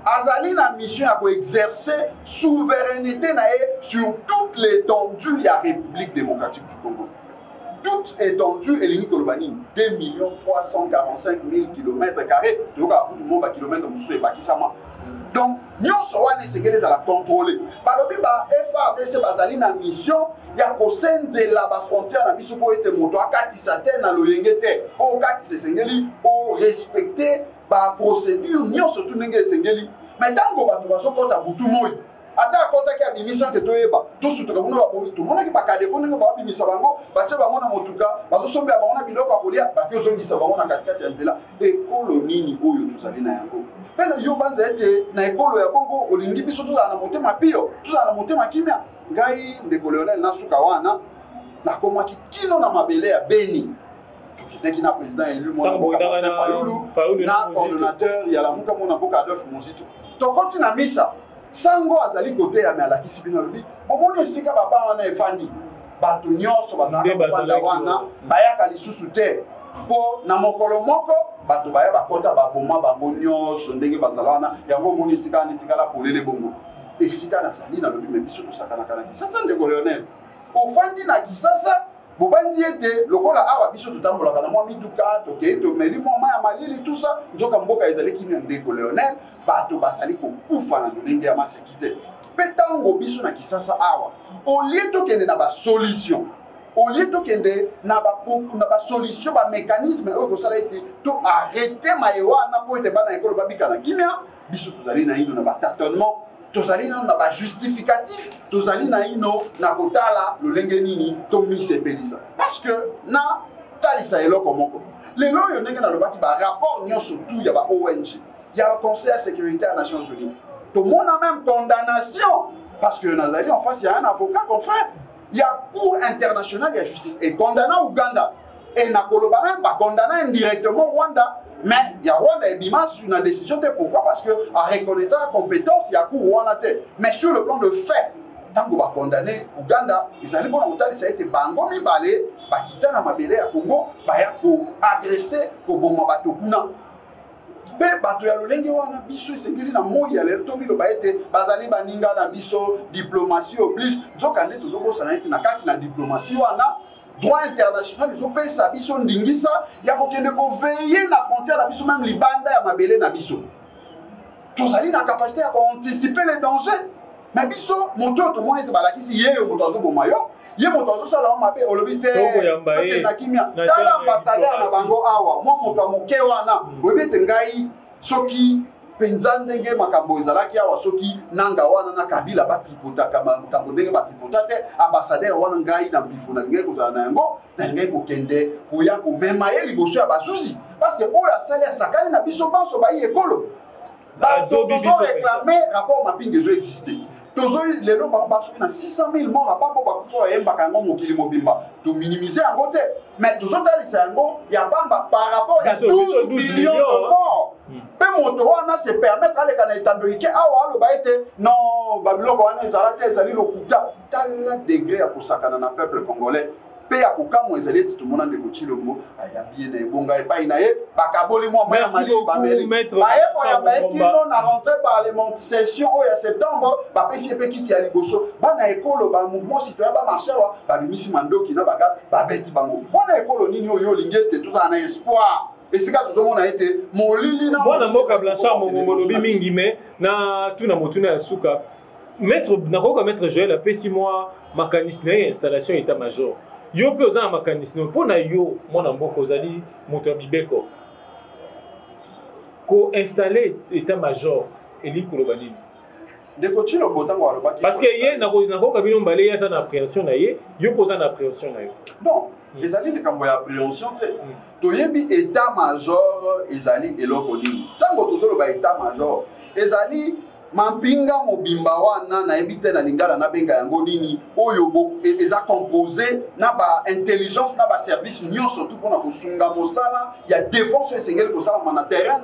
azali na mission ya koexercer souveraineté na ye sur toute l'étendue ya République démocratique du Congo. Toute étendue elingi koloba nini 2 345 000 km², toyoka kutu mo ba kilomètre mosusu ebakisama. Donc nyonso wana esengeli ezala contrôler balobi ba FARDC bazali na mission ya kosenzela ba frontière na biso po ete moto akatisa te na loyenge te po okatisa esengeli o respecter ba procédure nyonso tu ndenge esengeli mais ntango bato bazokota butu moi ata akotaki abimisa te toyeba tosutuka kuna babomi tomonaki bakadeko ndenge babimisa bango batie bango na motuka bazosombela bango na biloko ya kolia baki ozongisa bango na katikati ya nzela ekolo nini oyo tozali na yango pena yo banza ete na ekolo ya Kongo olingi biso tozala na motema pio tozala na motema kimia ngai ndeko Leonel nasuka wana nakomaki kino na mabele ya Beni tokendeki na président élu Fayulu na coordonnateur ya lamuka mona mboka Adolphe Muzito tokoti na misa sango azali kote ya me alakisi bino lobi omoni esika baba wana efandi bato nyonso bazala wana bayaka lisusu te po na mokolo moko bato baya bakota baboma bango nyonso ndenge bazala wana yango omoni esika nitikala polele bongo esika nazali na lobi me biso tosakanaka na Kisasa ndeko Leonel ofandi na Kisasa bobanzi ete lokola awa biso totambolaka na mwa mituka tokei tomeli mwa ya malili tout ça nzoka mboka ezali kimia ndeko Leonel bato bazali kokufa na lolenge ya masekite mpe ntango biso na Kisasa awa olie tokende na basolution olie tokende na basolution bamécanisme oyo kosala ete to arrete maye wana po ete bana ekolo babika na kimia biso tozali na ino na batâtonnement tozali na ba justificatif tozali na ino na kotala lolenge nini to misepelisa parce que na talisa eloko moko lelo yo ndenge na lobaki ba rapport nyonso tout ya ba ONG ya conseil de sécurité des Nations Unies tout le monde a même condamnation parce que nazali en face il y a un avocat confrère il y a cour internationale de justice et condamnant Ouganda et na koloba même pas condamner indirectement Rwanda. Mais il y a Rwanda et Bima sur une décision. Pourquoi? Parce que à reconnaître la compétence, il y a cour Rwanda. Mais sur le plan de fait, tant qu'on va condamner Ouganda, ils allaient bon en ça a été bango mi balé, ba kita na mabele à Congo, ba ya ko agresser ko bomba bato kuna. Be bato ya lolenge wana biso sekeli na moi ya le tomi lo ba ete bazali baninga na biso diplomatie oblige. Nzokande tozokosa na ete na kati na diplomatie wana droit international ils ont payé ça biso ndingisa ya kokende ko veiller na frontière na biso même libanda ya mabele na biso tozali na capacité à anticiper les dangers mais biso moto to moni te balakisi yeyo moto azoboma yo ye moto azosala mabe olobi te na kimia tala ambassadeur na bango awa mo moto amoke wana oyebi te ngai soki penza ndenge makambo ezalaki awa soki nanga wana na Kabila batripotaka makambo ndenge batripota te ambassadeur wana ngai na mbifo na ngai kozala na yango na ngai kokende koya komema ye liboso ya bazuzi parce que oyo asali asakani na biso banso bayi ekolo bazo réclamer rapport mapping ezo exister toujours les lots na 600 000 morts à pas pour bakufa yemba kango mokili mobimba to minimiser en côté mais toujours dans les sango ya bamba par rapport à 12 millions de morts pe moto wana se permettre aller kana itandoike awa lo ba été non babiloko wana ezalate ezali lokuta tala degré ya kosakana na peuple congolais pe ya kokamwa ezali tout le monde de Chilombo ayambi na ebonga epai na ye bakaboli mo ya mali bameli baye ko ya ba kino na rentrée parlement session o ya septembre ba pesi pe kiti ya liboso bana ekolo ba mouvement citoyen ba marché wa ba bimisi mandoki na baga ba beti bango bona ekolo nini oyo lingete tout ça na espoir et c'est quand tout le monde a été molili na bona mboka Blanchard mongolobi mingi mais na tuna motuna ya suka maître nakoka maître Joël apesi moi makanisi na installation état major yo pe oza na makanisi mpona yo mwana mboka ozali moto ya mibeko ko installer état major eli koloba nini ndeko Chilombo tango alobaki parce que ye nakoka bino mbale ye aza na appréhension na ye yo mpe oza na appréhension na yo non ezali likambo ya appréhension te toyebi état major ezali eloko nini ntango tozoloba état major ezali mampinga mobimba wana nayebi te na lingala nabenga yango nini oyo eza composé na ba intelligence na ba service nyonso tout mpona kosunga mosala ya défense esengeli kosalama na terrain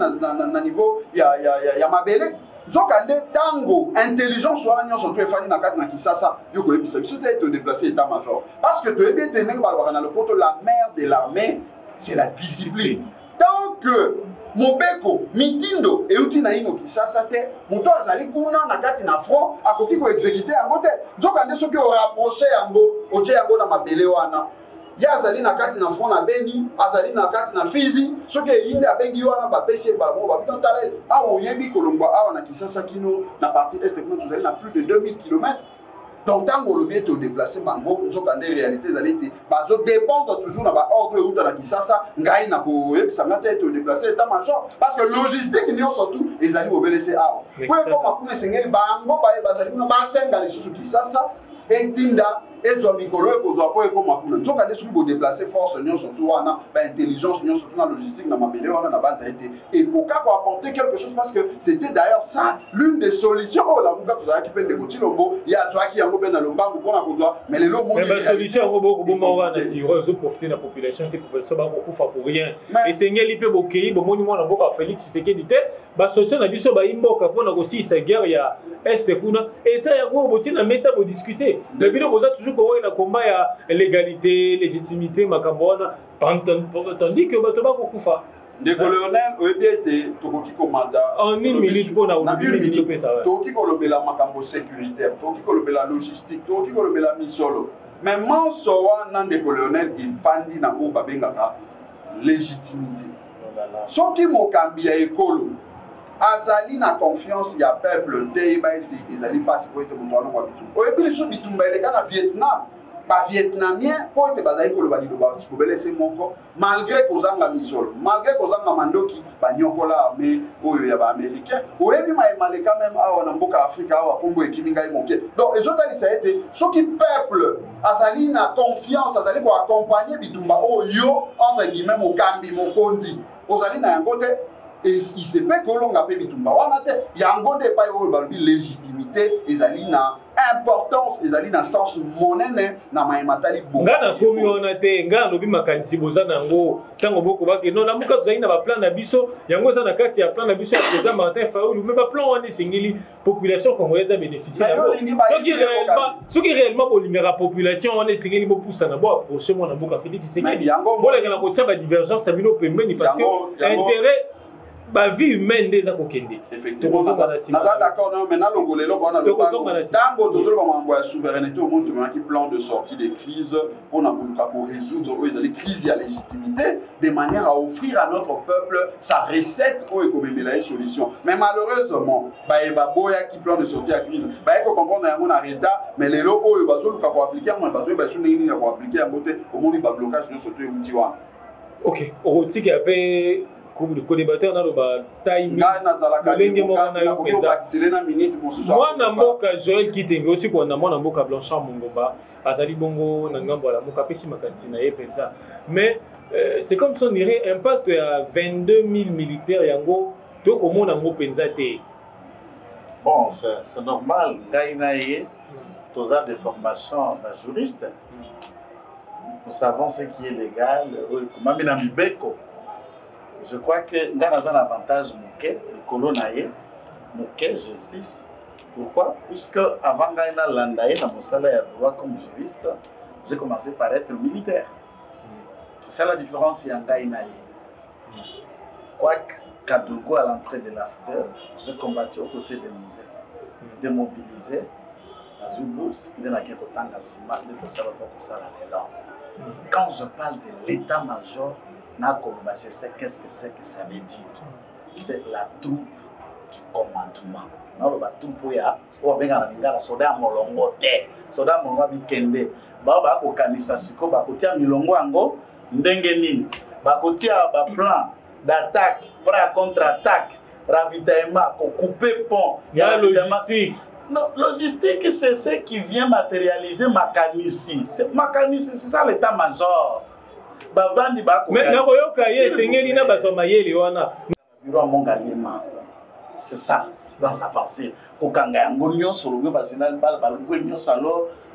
na niveau ya mabele nzoka nde ntango intelligence wana nyonso to efandi na kati na Kisasa yo koyebisa biso te to déplacer état major parce que toyebi ete ndenge balobaka na lopoto la mère de l'armée c'est la discipline tant que mobeko mitindo euti na ino Kisasa te moto azali kuna na kati na front akoki ko exécuter yango te nzoka nde soki o rapprocher yango otie yango na mabele wana ya azali na kati na front na Beni azali na kati na Fizi soki eyinde abengi wana bapesi ebala mo babino tala awa oyebi kolongwa awa na Kisasa kino na partie est kuna tozali na plus de 2000 km. Donc, tant que le biais est déplacé, bango, nous sommes dans des réalités, bazo dépendre toujours de l'ordre de la Kisasa, ngaï na koye, ça m'a été déplacé, état major, parce que logistique, nous surtout, les alliés au BLC A. Pour comment on est sengeli, bango, bazali, na basenga les sous Kisasa, et tinda, et zo mikolo, et kozo apo, et comment on est. Donc, on est sur déplacer force, nous surtout, on a intelligence, nous surtout dans la logistique, dans ma belle, on a la base été. Et pour apporter quelque chose, parce que c'était d'ailleurs ça, l'une des solutions. Oh, la mouka, tu as qui peine de Chilombo, il y a toi qui a un lombango pour la coudoir, mais les lots montent. Mais la solution, beaucoup de moments, on a dit, ils ont profité de la population, qui peut se battre pour rien. Et c'est un peu beaucoup, bon, monument, la boca Félix, c'est qui dit, la solution, a dit, ça, il mboka, pour aussi, sa guerre, il y a Est, et ça, il y a un botin, mais ça, vous discuter. Le bilan, vous avez toujours qu'il y a un combat, il y a l'égalité, légitimité, macabona, tandis que, tu vas beaucoup faire. Le colonel, au été, Tokoki Komanda. En une minute, pour la minute, Tokoki Kolobela Makambo sécuritaire, Tokoki Kolobela logistique, Tokoki Kolobela misolo. Mais Mansoa, nan de colonel, il pandi na ou babengaka légitimité. Soki Mokambi a écolo, azali na confiance ya peuple, Teiba et Ezali passe pour être mon toilon wabitum. Au été, les bitumba, les gars, na Vietnam. Pas vietnamien pour être basé pour le balido bas pour laisser mon corps malgré kozanga misol malgré kozanga mandoki banyokola mais oyo ya ba américain oyebi maemale quand même awa na mboka Afrika awa kombo ekiminga moke donc les autres ça a été ce qui peuple azali na confiance azali ko accompagner bitumba oyo entre guillemets mokambi mokondi ozali na yango te et il se peut que l'on a payé bitumba wana te yango de pa yo ba légitimité ezali na importance ezali na sens monene na mayematali bongo ngana komi wana te ngana lobi makanisi bozana ngo tango boko bake non namuka tozali na ba plan na biso yango za na kati ya plan na biso ya président Martin Fayulu mais ba plan wana sengeli population congolaise a bénéficié soki réellement bolingaka population wana sengeli bo poussa na bo approcher moi na boka Félix Tshisekedi bolenga na kotia ba divergence abino pembeni parce que intérêt ba vie humaine des akokende. Effectivement, d'accord, non, mais le golelo qu'on a le tango toujours mambo ya souveraineté au monde qui plan de sortie des crises pour résoudre les crises et la légitimité de manière à offrir à notre peuple sa recette ou économiser solution. Mais malheureusement, ba boya qui plan de sortie à crise, ba ko comprendre yango na reta, mais les lots oyo bazo ka ko appliquer moi bazo ba sou nini ko appliquer en côté au monde ba blocage no surtout outil wa. OK, au tiki avait le co-débatteur dans le timing. Moi, Namboka Joël Kitenge, aussi qu'on a mon Namboka Blanchard Mongoba, Azali Bongo, Nangambo, la Moka Pessi Makantina et Pensa. Mais c'est comme si on dirait impact à 22 000 militaires Yango, donc au monde Nango Pensa T. Bon, c'est normal. Gaïnaïe, tous des formations juristes. Nous savons ce qui est légal. Je crois que nous avons un avantage, le colonaïe, justice. Pourquoi? Puisque avant Gaïna Landaïe, dans mon salaire de droit comme juriste, j'ai commencé par être militaire. C'est ça la différence en Gaïnaïe. Quoique, Kadougou à l'entrée de l'AFDER, j'ai combattu aux côtés des musées, démobilisé dans une bourse, quand je parle de l'état-major, je sais qu'est-ce que c'est que ça veut dire. C'est la troupe du commandement. La troupe ya, soda molongo te, soda molongo bikende. Ba ko kanisa siko ba kotia milongo ango ndenge nini. Ba kotia ba plan d'attaque, prêt contre-attaque, ravitaillement, couper pont. Il y a logistique. Non, logistique, c'est ce qui vient matérialiser Makanici. Makanici, c'est ça l'état-major. C'est ça, c'est dans sa pensée.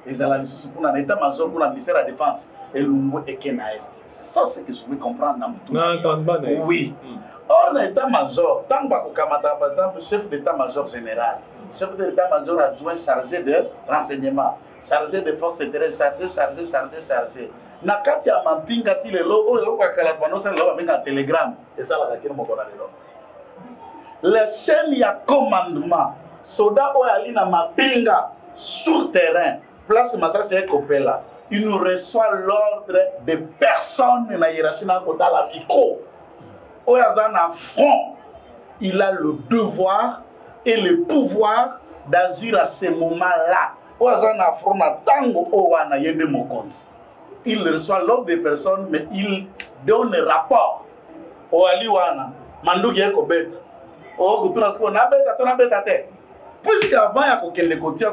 Les analystes pour un état-major pour la ministère de la Défense et le Est. C'est ça ce que je veux comprendre dans tout. Oui. Or, l'état-major, tant que par exemple, chef d'état-major général, chef d'état-major adjoint chargé de renseignement, chargé de forces intérieures, chargé. Nakati ya mampinga ti lelo, o lelo kwa kala kwa nosa lelo minga telegram. Et ça la kakino mokona lelo. Les chaînes ya commandement, soda o ali na mapinga sur terrain. Place Massa Kopela, il nous reçoit l'ordre de personnes na hiérarchie na kota la micro. Oyazan à front, il a le devoir et le pouvoir d'agir à ce moment-là. Oyazan à front na tango owana yende mokonzi. Il reçoit l'ordre de personnes, mais il donne rapport. Oaliwana, manduki eko beta. O kutuna sko na beta to na beta te. Puisqu'avant, il y a des côtés, je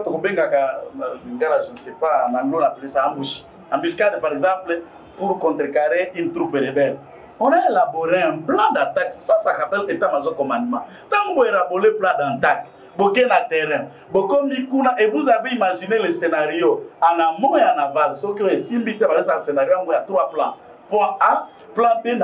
ne sais pas, en anglais, on appelle ça ambush. Embuscade, par exemple, pour contrecarrer une troupe rebelle. On a élaboré un plan d'attaque. Ça s'appelle état-major commandement. Tant que vous élaborez un plan d'attaque, vous avez un terrain, et vous avez imaginé le scénario en amont et en aval. Ce que vous scénario, il y a 3 plans. Point A, plan B,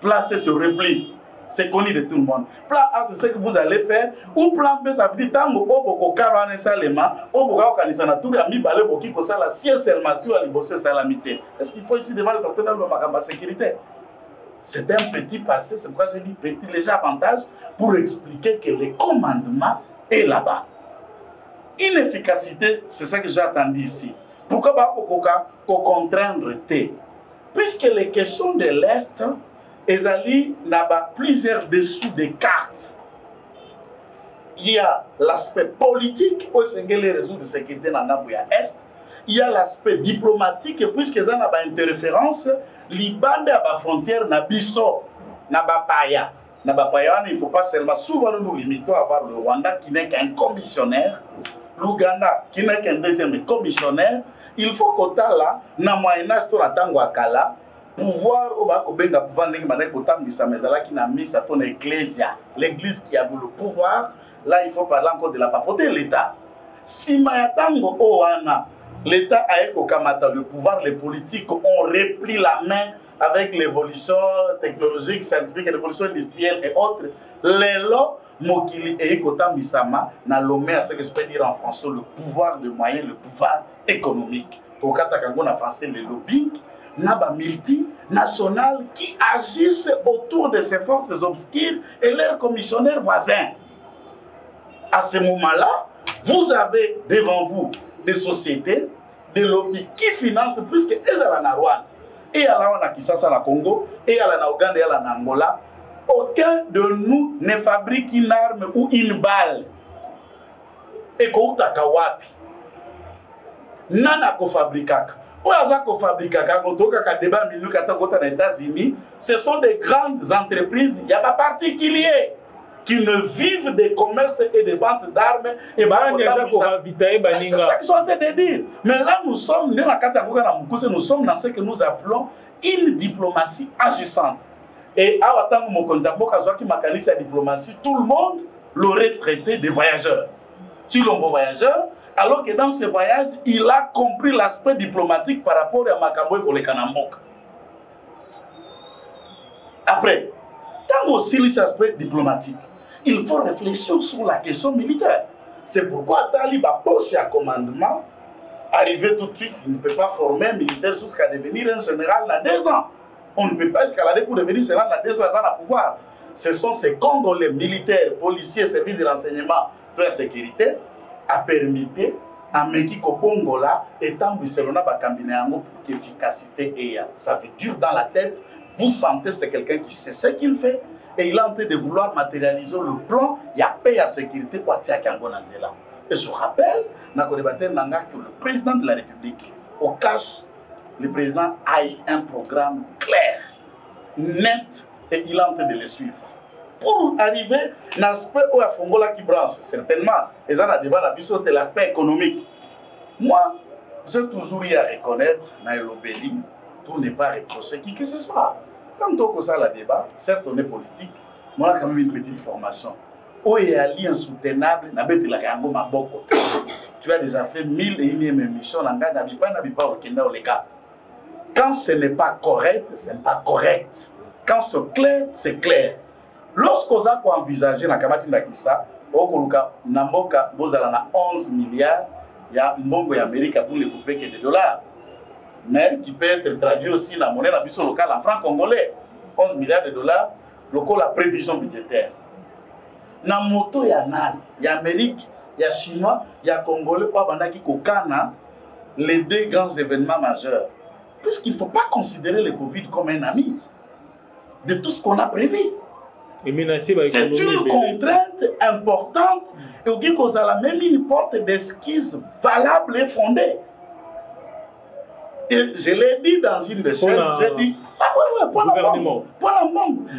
placé sur repli. C'est connu de tout le monde. Plan A, c'est ce que vous allez faire. Ou plan B, ça veut dire que vous avez un salement, vous avez un tout ami balé pour qui ça la sienne seulement sur la liberté salamité. Est-ce qu'il faut ici devant le partenaire de la sécurité? C'est un petit passé, c'est pourquoi j'ai dit petit léger avantage pour expliquer que le commandement est là-bas. Inefficacité, c'est ça que j'ai attendu ici. Pourquoi vous contraindre T? Puisque les questions de l'Est, il y a plusieurs dessous des cartes. Il y a l'aspect politique, où c'est les réseaux de sécurité dans l'Est. Il y a l'aspect diplomatique, puisqu'il y a une interférence, Liban à la frontière, na biso, na bapaya. Na bapaya, il ne faut pas seulement, souvent nous limitons à avoir le Rwanda qui n'est qu'un commissionnaire, l'Ouganda qui n'est qu'un deuxième commissionnaire. Il faut qu'au là, na moyen-âge, tout l'attendre à Kala, pouvoir au bas pouvoir qui n'a mis à ton ecclésia, l'église qui a eu le pouvoir. Là il faut parler encore de la papauté de l'État. Si Mayatango Oana, l'État a écokamata le pouvoir, les politiques ont repris la main avec l'évolution technologique, scientifique, l'évolution industrielle et autres. Les lois Mokili et Ekota Misama n'a nommé à ce que je peux dire en français le pouvoir de moyens, le pouvoir économique. Au Katakango en français le lobbying. Naba multinationales qui agissent autour de ces forces obscures et leurs commissionnaires voisins. À ce moment-là, vous avez devant vous des sociétés, des lobbies qui financent plus que elles à la Rwanda. Et à la Kisasa, la Congo, et à la Ouganda, et à la Angola. Aucun de nous ne fabrique une arme ou une balle. Et Kouta Kawapi. Nana ko fabrikaka. Ce sont des grandes entreprises, il n'y a pas particuliers qui ne vivent des commerces et des ventes d'armes. Et c'est ça qu'ils sont en train de dire. Mais là, nous sommes dans ce que nous appelons une diplomatie agissante. Et à la diplomatie, tout le monde l'aurait traité de voyageur. Chilombo voyageur, alors que dans ce voyage, il a compris l'aspect diplomatique par rapport à Makambo et Kolekanambok. Après, tant aussi cet aspect diplomatique, il faut réfléchir sur la question militaire. C'est pourquoi Taliba poste à commandement, arrivé tout de suite, il ne peut pas former un militaire jusqu'à devenir un général dans 2 ans. On ne peut pas escalader pour devenir général dans 2 ans à pouvoir. Ce sont ces Congolais militaires, policiers, services de renseignement, de la sécurité, à permettre à Meki Kopongola étant Barcelona Bakambineango pour qu'efficacité ait. Ça veut dire dans la tête, vous sentez c'est quelqu'un qui sait ce qu'il fait et il est en train de vouloir matérialiser le plan, il y a paix à sécurité pour Atiakango Nazela. Et je rappelle, que le président de la République, au cash, le président a eu un programme clair, net, et il est en train de le suivre. Pour arriver à l'aspect où il y a Fongola qui branche, certainement, et ça, a débat de l'aspect économique. Moi, j'ai toujours eu à reconnaître dans l'obéli pour ne pas reprocher qui que ce soit. Tant que ça, le débat, certes, on est politique, mais on a quand même une petite formation. Où il y a un lien insoutenable, tu as déjà fait 1001 émissions, quand ce n'est pas correct, ce n'est pas correct. Quand c'est clair, c'est clair. Lorsqu'on a envisagé la Kamati Ndakisa, Namboka, vous avez 11 milliards, il y a Mbongo et Amérique pour les couper que des dollars. Mais qui peut être traduit aussi dans la monnaie locale en francs congolais. 11 milliards de dollars, la prévision budgétaire. Dans la moto, il y a Nan, il y a Amérique, il y a Chinois, il y a Congolais, qui kokana les 2 grands événements majeurs. Puisqu'il ne faut pas considérer le Covid comme un ami de tout ce qu'on a prévu. C'est une contrainte importante et au Guy a même une porte d'esquisse valable et fondée. Et je l'ai dit dans une des chaînes, j'ai dit, ah ouais, pour la banque,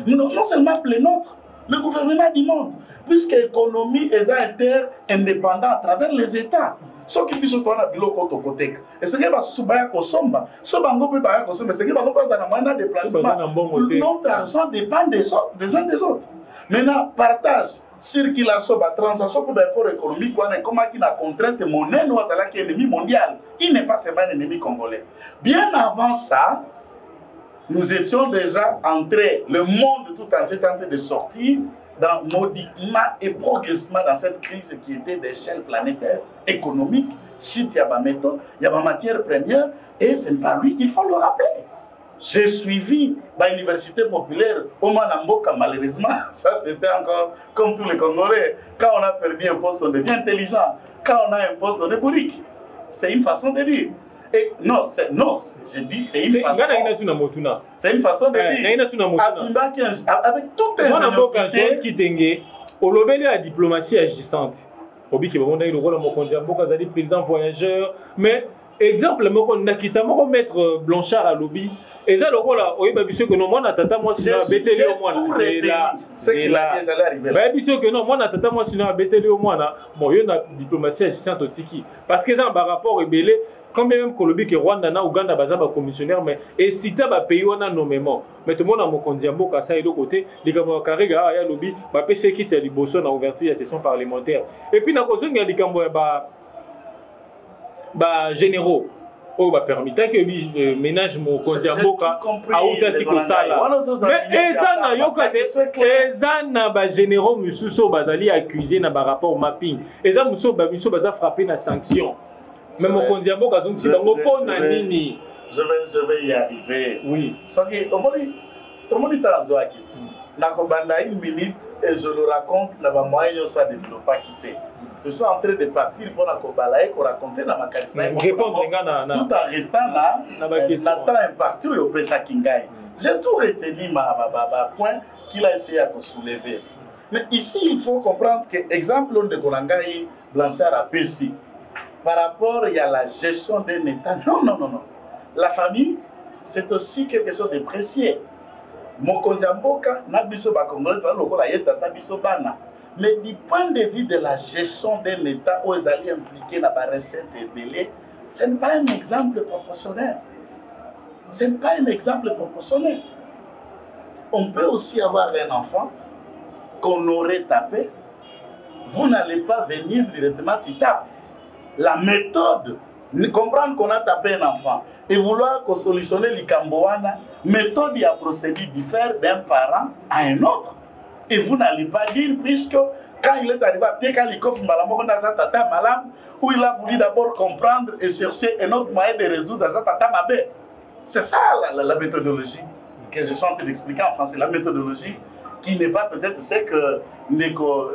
non seulement pour les nôtres, le gouvernement du monde, puisque l'économie est interdépendante à travers les États. Ce qui puisse être un biloko côté. Et ce qui est passé sur Bayakosomba, ce bango peut Bayakosomba, ce qui est passé dans un moyen de déplacement. Notre argent dépend des uns des autres. Maintenant, partage, circulation, transaction pour l'effort économique, comment il a contrainte monnaie, nous avons un ennemi mondial. Il n'est pas seulement un ennemi congolais. Bien avant ça, nous étions déjà entrés, le monde tout entier tentait de sortir dans modiquement et progressivement dans cette crise qui était d'échelle planétaire, économique. Chute, il y a des métaux, il y a des matières premières, et ce n'est pas lui qu'il faut le rappeler. J'ai suivi l'université populaire au Manamboka, malheureusement, ça c'était encore comme tous les Congolais. Quand on a perdu un poste, on devient intelligent. Quand on a un poste, on est bourrique. C'est une façon de dire. Et non, je dis c'est une façon. C'est une façon de dire. Avec toute ingéniosité. Olobeli la diplomatie agissante. Obi qui va monter le rôle de Mokondia Mboka, président voyageur. Mais exemple, Nakisa, maître Blanchard à lobby. Et ça, le rôle là, oui, bah, que non, moi, Natata, moi, sinon, BTL au moins. C'est qu'il a déjà arrivé. Bah, que non, moi, Natata, moi, sinon, BTL au moins. Bon, il y a une diplomatie agissante au Tiki. Parce que ça, par rapport au Bélé, quand même Colombie que Rwanda na Ouganda bazaba commissionnaire mais et si tu as pays on a nommément mais tout le monde a mon Mokondia Mboka ça et de côté les gamins carréga ya lobby ba PC qui est liboso na ouverture la session parlementaire et puis na cause il y a des gamins ba généraux oh ba permis tant que ménage mon Mokondia Mboka a outa ko sala mais ça na yokate ça na ba généraux mususo bazali accusé na ba rapport au mapping et ça muso baza frappé na sanction. Mais mon condition, je vais y arriver. Oui. Une minute et je le raconte, la moyenne soit développée quitter. Je suis en train de partir pour raconter dans ma carrière. Tout en restant là, temps imparti au Pesa Kingai. J'ai tout retenu ma point qu'il a essayé de soulever. Mais ici, il faut comprendre que l'exemple de Kolangai Blanchard a Pessi. Par rapport à la gestion d'un État, non. La famille, c'est aussi quelque chose de précieux. Mokondia Mboka, Nabiso Bakongole, mais du point de vue de la gestion d'un État où ils allaient impliquer dans la recette belée, ce n'est pas un exemple proportionnel. Ce n'est pas un exemple proportionnel. On peut aussi avoir un enfant qu'on aurait tapé vous n'allez pas venir directement, tu tapes. La méthode, comprendre qu'on a tapé un enfant et vouloir solutionner les Cambouana, méthode et procédé diffère d'un parent à un autre. Et vous n'allez pas dire, puisque quand il est arrivé à Tekalikov Tata Malam, où il a voulu d'abord comprendre et chercher un autre moyen de résoudre Tata Mabé. C'est ça la méthodologie que je suis en train d'expliquer en français. La méthodologie qui n'est pas peut-être ce que Neko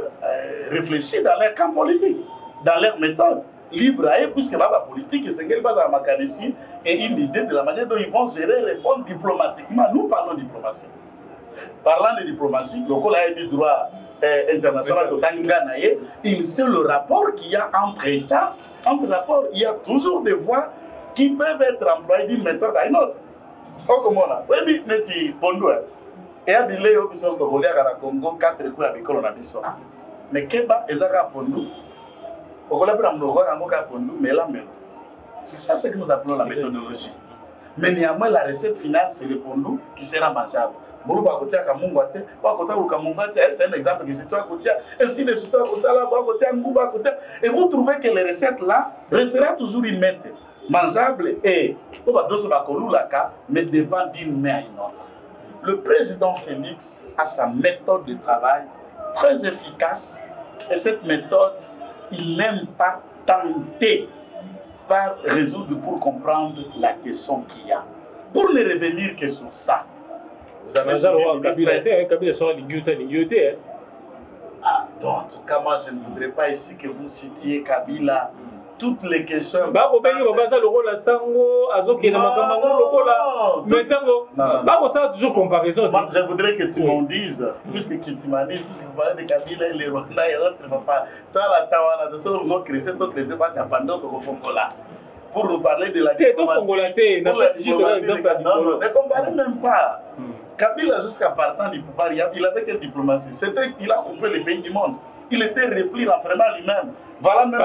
réfléchit dans leur camp politique, dans leur méthode. Libre à eux, puisque la politique, c'est qu'elle base à ma ici et une idée de la manière dont ils vont gérer, répondre diplomatiquement. Nous parlons de diplomatie. Parlant de diplomatie, le Cola du droit international de Taninganaye, il sait le rapport qu'il y a entre États. Entre rapports, il y a toujours des voies qui peuvent être employées d'une méthode à une autre. Oh, comment on a? Oui, mais tu Pondo. Et à Bilé, au Bissau, au Congo, 4 coups avec le Nabiso. Mais Keba, Ezaka Pondo. C'est ça ce que nous appelons la méthodologie. Mais néanmoins, la recette finale, c'est le pondou qui sera mangeable. C'est un exemple que c'est toi qui ainsi de suite. Et vous trouvez que les recettes-là resteront toujours une mette mangeable et mais dépend d'une main à une autre. Le président Félix a sa méthode de travail très efficace et cette méthode, il n'aime pas tenter par résoudre pour comprendre la question qu'il y a. Pour ne revenir que sur ça, vous avez donc, en tout cas, moi, je ne voudrais pas ici que vous citiez Kabila. Toutes les questions. Je voudrais que tu m'en dises, puisque tu m'as dit, puisque vous parlez de Kabila et les Rwandais et autres, toi, la Tawana, de ce que vous créez, c'est que les pas pendant que vous faites là. Pour nous parler de la diplomatie. Ne comparez même pas. Kabila, jusqu'à partant du pouvoir, il avait quelle diplomatie? C'était qu'il a coupé les pays du monde. Il était repli, renfermé lui-même. Voilà même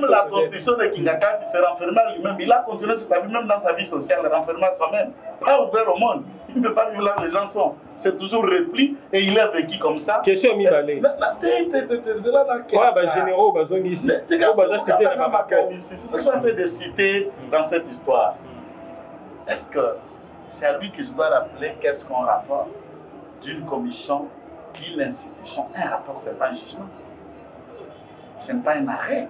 la constitution de Kingaka qui s'est renfermée à lui-même. Il a continué sa vie, même dans sa vie sociale, renfermé à soi-même. Pas ouvert au monde. Il ne peut pas vivre là où les gens sont. C'est toujours repli et il a vécu comme ça. Question Mibalé. C'est ce que je suis en train de citer dans cette histoire. Est-ce que c'est à lui que je dois rappeler qu'est-ce qu'on rapporte d'une commission, d'une institution? Un rapport, ce n'est pas un jugement. Ce n'est pas un arrêt.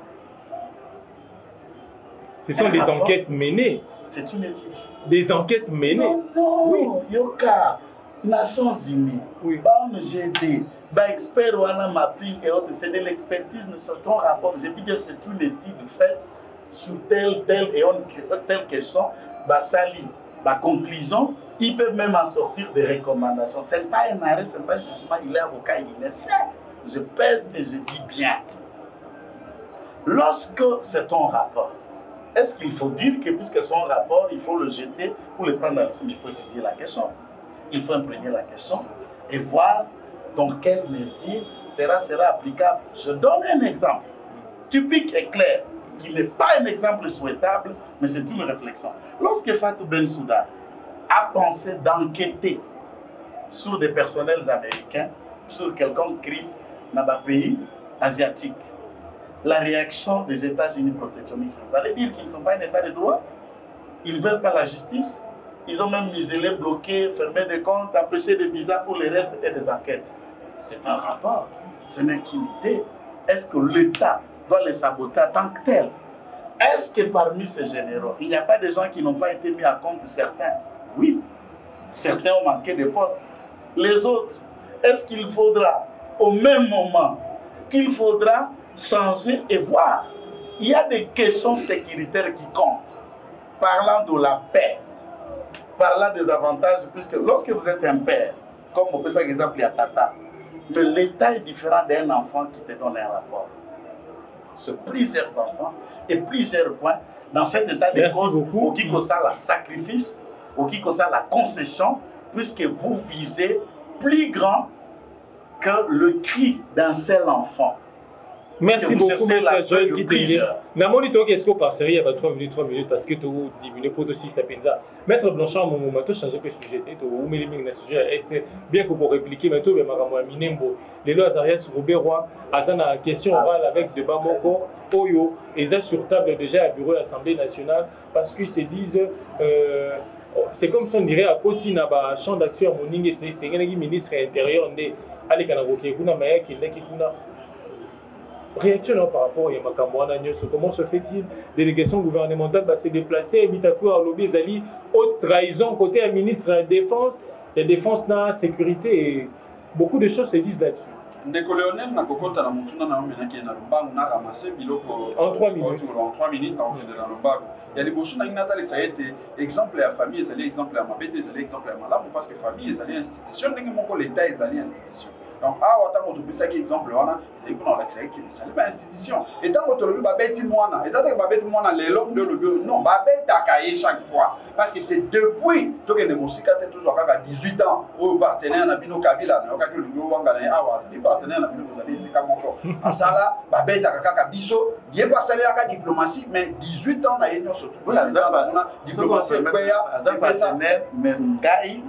Ce sont des enquêtes menées. C'est une étude. Des enquêtes menées. Non, oui. Yoka, Nations Unies, GD, expert Wana Mapping et autres, c'est de l'expertise, mais c'est ton rapport. J'ai dit que c'est une étude faite sur telle question. Basali, conclusion, ils peuvent même en sortir des recommandations. Ce n'est pas un arrêt, ce n'est pas un jugement, il est avocat, il le sait. Je pèse et je dis bien. Lorsque c'est ton rapport, est-ce qu'il faut dire que puisque son rapport, il faut le jeter pour le prendre dans le ciel? Il faut étudier la question. Il faut imprégner la question et voir dans quelle mesure sera applicable. Je donne un exemple typique et clair, qui n'est pas un exemple souhaitable, mais c'est une réflexion. Lorsque Fatou Bensouda a pensé d'enquêter sur des personnels américains, sur quelconque crime dans un pays asiatique, la réaction des États-Unis protectionnistes, vous allez dire qu'ils ne sont pas un État de droit? Ils ne veulent pas la justice? Ils ont même muselé, bloqué, fermé des comptes, empêché des visas pour les restes et des enquêtes. C'est un rapport, c'est une intimité. Est-ce que l'État doit les saboter en tant que tel? Est-ce que parmi ces généraux, il n'y a pas des gens qui n'ont pas été mis à compte? Certains, oui. Certains ont manqué de postes. Les autres, est-ce qu'il faudra, au même moment, qu'il faudra changer et voir? Il y a des questions sécuritaires qui comptent. Parlant de la paix, parlant des avantages, puisque lorsque vous êtes un père, comme on peut ça exemple à Tata, mais l'État est différent d'un enfant qui te donne un rapport. Sur plusieurs enfants et plusieurs points dans cet état de cause, au qui cause la sacrifice, au qui cause la concession, puisque vous visez plus grand que le cri d'un seul enfant. Merci beaucoup, Maître Joël Kitenge. Namoni toki est-ce que parcerie il y a 3 minutes parce que tu diminues pour aussi ça penza. Maître Blanchard mon moment tu changer le sujet tu ou meliming na sujet est bien que pour répliquer mais tu be makambo ya minembo les lois Arias Robert azana question orale avec débat moko oyo et ça sur table déjà à bureau de l'Assemblée nationale parce qu'ils se disent c'est comme si on dirait à côté na ba champ d'action moninge c'est un ministre intérieur ndé ali kana boké kuna maya qui kuna réaction par rapport à Makamouana Nyos, comment se fait-il délégation gouvernementale va se déplacer et Mitakou à lobby Zali haute trahison côté un ministre de la défense dans la sécurité et beaucoup de choses se disent là-dessus. Ndeko Léonel na kokota na mutuna na omena ki na lombangu na ramasser biloko en 3 minutes en 3 minutes en de la lombangu. Il y a des bochons na inatali ça a été exemple à famille, ça exemple à mabete, ça exemple à malamu parce que famille ça institution ndenge moko l'état ils allaient institution. Donc, tant que tu as exemple, c'est pas institution. Et tant que tu as bêti moana, et tant que tu as bêti moana, les hommes de l'objet, non, bêti ta cahier chaque fois. Parce que c'est depuis que tu as toujours 18 ans, au partenaire na bino Kabila, na okaki lungo wanga na awa, les partenaires na bino kozali sika moko. Asala, bêti ta kaka biso, yé pas salé la diplomatie, mais 18 ans na yenyo surtout. Diplomatie, partenaire, mais ngai.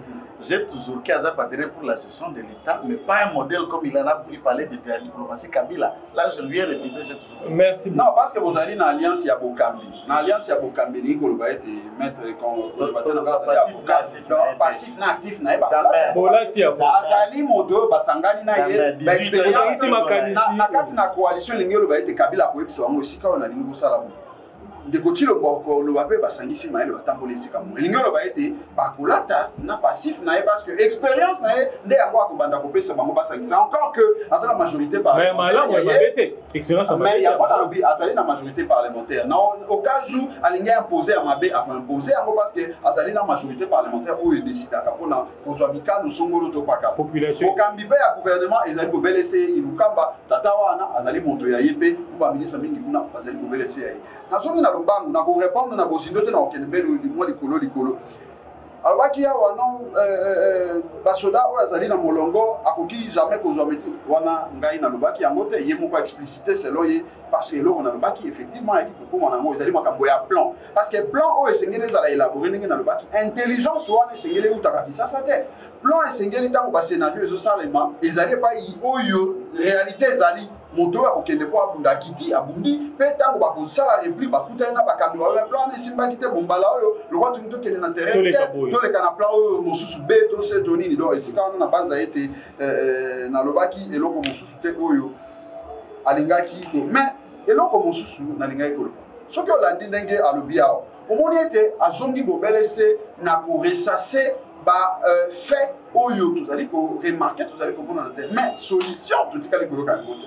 J'ai toujours qui a partenaire pour la gestion de l'État, mais pas un modèle comme il en a voulu parler de la diplomatie Kabila. Là, je lui ai révisé, j'ai toujours. Merci beaucoup. Non, parce que vous allez dans l'Alliance, il y a Bokambi. Dans l'Alliance, il y a Bokambi, il va être maître passif, actif, Azali Modo, Basangani, l'expérience, na coalition, il va être Kabila pour épicier, aussi quand on a l'ingoussa de côté le bape basangisi maele batamboli sika mo elingo ba ete bakolata na passif na parce que expérience na nde akwa ko banda ko pesa bango basangisa encore que à la majorité parlementaire mais malin moi babete expérience à mais il y a pas dans lobby azali na majorité parlementaire na au cas où alinga imposer à mabe à imposer en parce que azali na majorité parlementaire où il décide à kapona kozwamika no songolo to paka population okambi pe ya gouvernement ezali ko belese ilukamba tatawa na azali moto ya yepe mba ministre mingi kuna azali ko belese ya nazongi na lombangu na ko répondre na bosindo te na okendebeli limwa likolo alobaki awa non basoda oyo azali na molongo akoki jamais kozwa meti wana ngai nalobaki yango te ye moko explicité selon ye parce que eloko nalobaki effectivement yaki kokoma nango ezali makambo ya plan parce que plan oyo esengeli ezala élaboré ndenge nalobaki intelligence wana esengeli eutaka kisasa te plan esengeli ntango bascénario ezosalema ezali epai oyo réalité ezali moto akokende po abunda kiti abundi mpe ntango bakosala réplique bakutani na bakambi baoyo plan wana esimbaki te bombala oyo lokwa toki tokende na terrain te toleka na plan oyo mosusu be to se to nini donc esika wana na banza ete nalobaki eloko mosusu te oyo alingaki mais eloko mosusu nalingaki koloba soki olandi ndenge alobi awa omoni ete azongi bobelese na koresase fait oyo tozali ko remarquer tozali komona na te mais solution totikali koyoka yango te